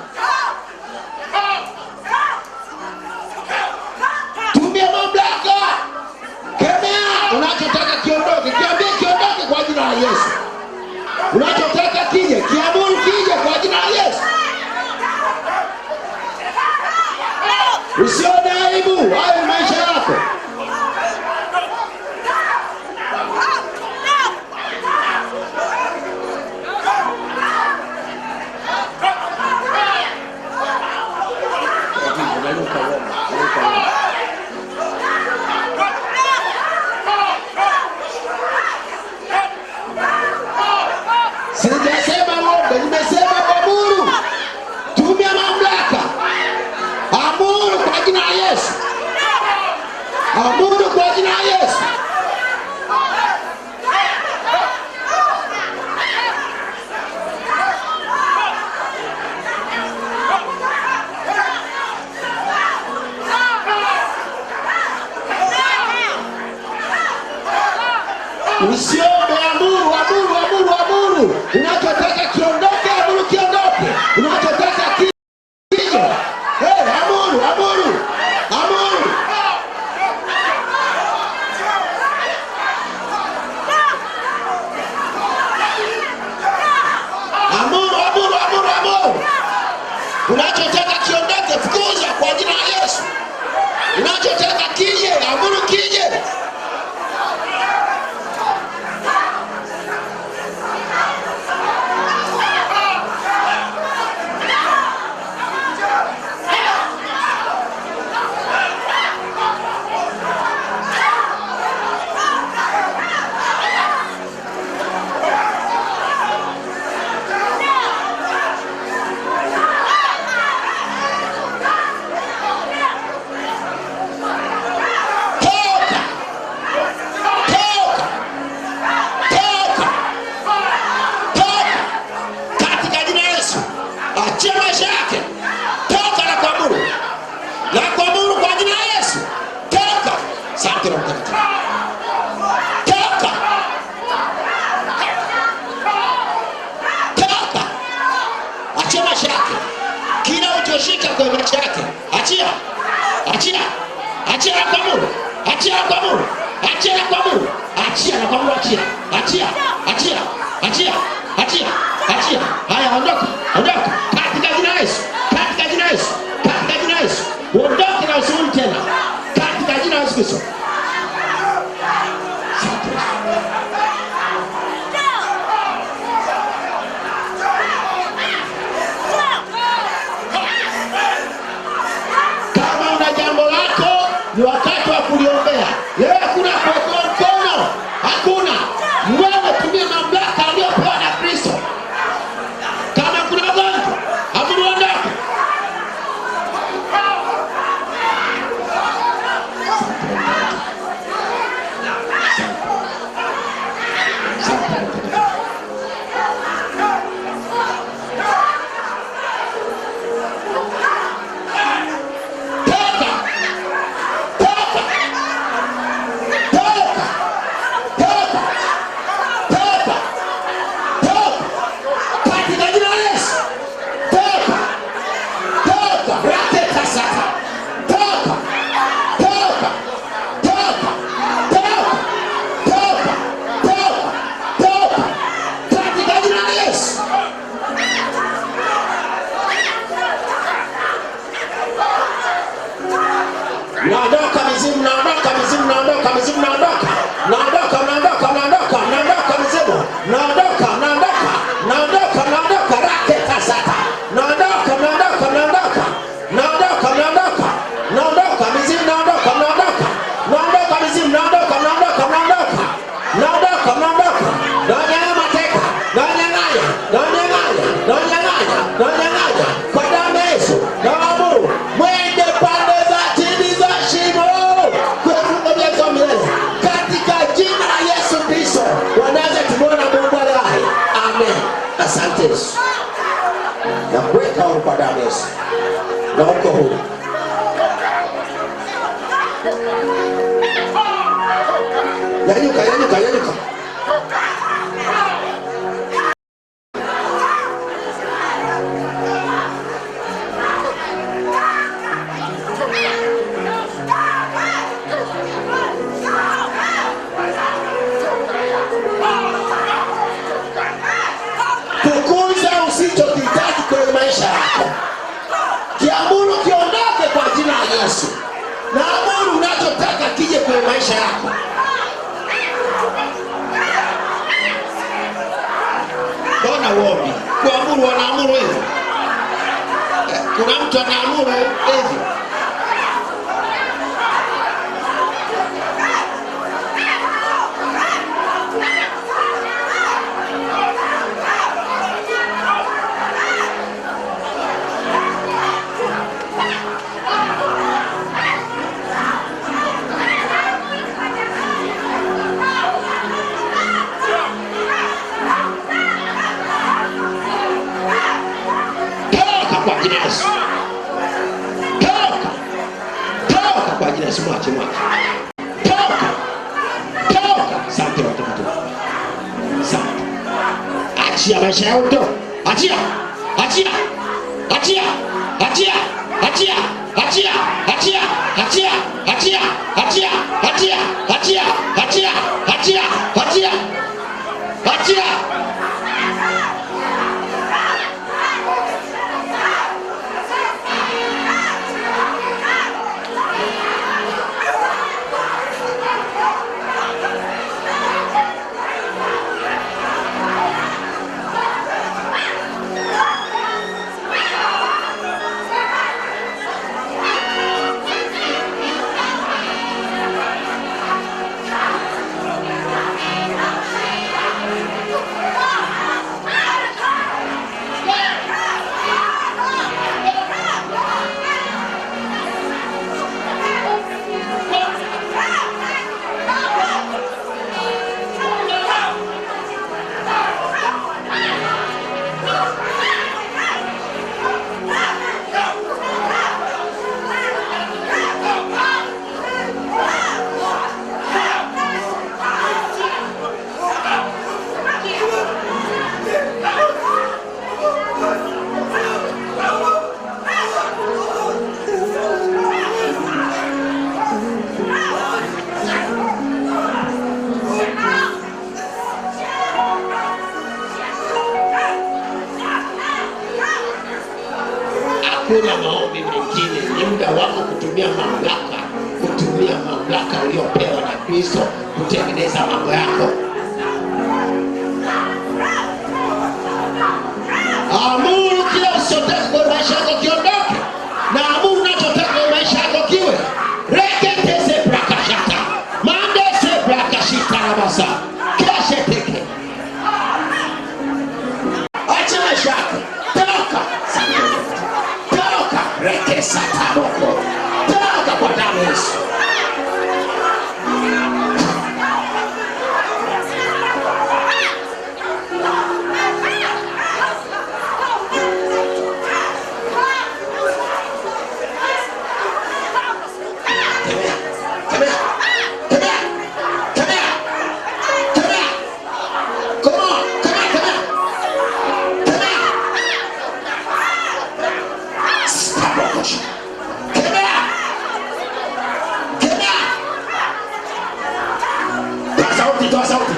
Tumia mamlaka. Kemea unachotaka kiondoke. Kiambie kiondoke kwa jina la Yesu. Unachotaka kije, kiamuru kije kwa jina la Yesu. Usione aibu, hayo maisha yako. Sijasema ng'ombe, nimesema amuru. Tumia mamlaka. Amuru kwa jina la Yesu. Amuru kwa jina la Yesu. Usiombe, amuru, amuru, amuru, amuru. Unachotaka kiondoke, amuru kiondoke. Unachotaka kije. Amuru, amuru. Amuru. Amuru, amuru, amuru, amuru. Unachotaka kiondoke, fukuza kwa jina la Yesu. Unachotaka kije, amuru kije. Kila uchoshika kwa maisha yake, achia. Achia. Achia na kuamuru. Achia na kuamuru. Achia na kuamuru. Achia na kuamuru. Achia. Achia. Achia. Achia. Achia. Achia. Haya, ondoka. Ondoka. Katika jina la Yesu. Katika jina la Yesu. Katika jina la Yesu. Ondoka na usiuli tena. Katika jina la Yesu Kristo. Ni wakati wa kuliombea. Hakuna kuokoa mkono. Hakuna. Wewe tumia mamlaka aliyopewa Asante Yesu. Na kuweka huru kwa damu ya Yesu. Na uko huru. Yanyuka. Fukuza usichokihitaji kwenye maisha yako. Kiamuru kiondoke kwa jina la Yesu. Na amuru unachotaka kije kwenye maisha yako. Bona uombi. Kuamuru wanaamuru hivyo. Kuna mtu anaamuru hivyo. Kwa jina la Yesu. Toka kwa jina la Yesu. Mwache. Toka. Asante watakatifu. Asante. Achia maisha yao to. Achia. Hakuna maombi mengine. Ni muda wako kutumia mamlaka uliopewa na Kristo kutengeneza mambo yako. Amuru kila usotaka kwa maisha yako kiondoke. Na amuru unachotaka kwa maisha yako kiwe. Rekete brakashata. Mande brakashita rabasa. Keshe teke. Acha maisha yako. Reke sataroko. Toka kwa damu ya Yesu. Toa sauti.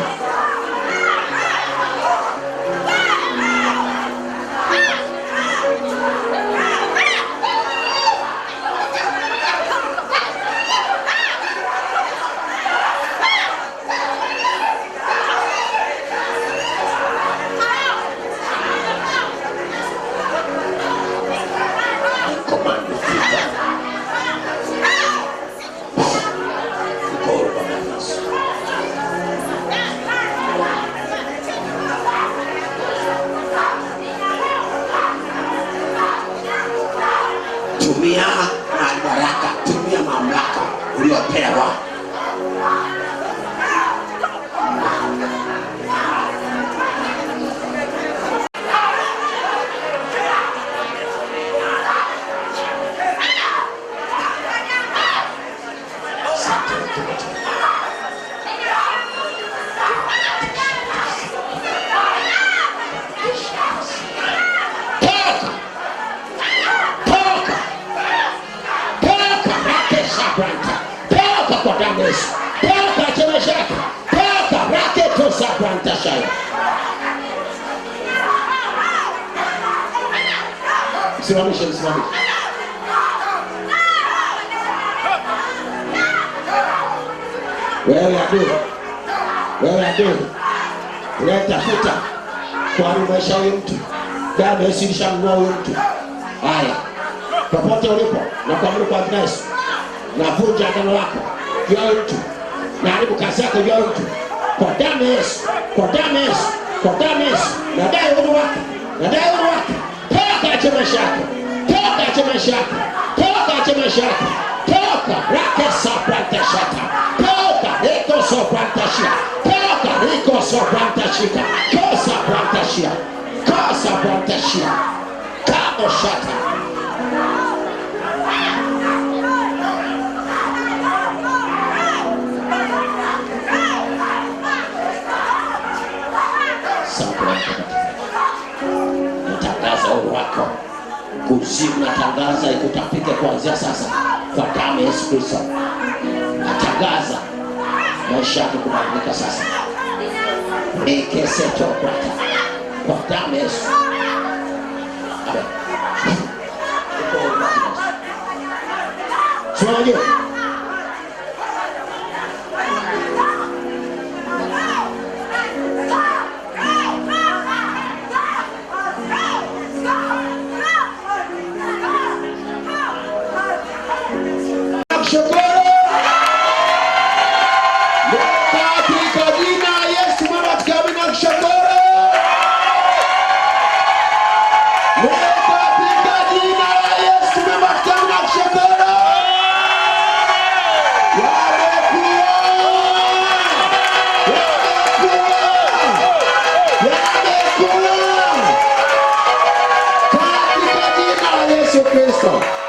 Tumia madaraka, tumia mamlaka uliopewa. Simamisha. Wewe adui, unatafuta kwa maisha ya mtu, damu ya Yesu ilishamnunua huyo mtu. Haya, popote ulipo, na kuamuru kwa jina la Yesu, navunja agano lako juu ya mtu, naharibu kazi yako juu ya mtu, kwa damu ya Yesu, kwa damu ya Yesu, kwa damu ya Yesu. Nadai uhuru wake, toka acha maisha yako, toka acha maisha yako, toka acha maisha yako, toka rakesa pranta shaka, toka eko so pranta shika, toka eko so pranta shika, kosa pranta shika, kosa pranta shika, kamo shaka. Natangaza uhuru wako. Kuzimu natangaza ikutapike kuanzia sasa kwa damu ya Yesu Kristo. Natangaza maisha yako kubadilika sasa. Ekeseto kwa damu ya Yesu. Amen. Cristo.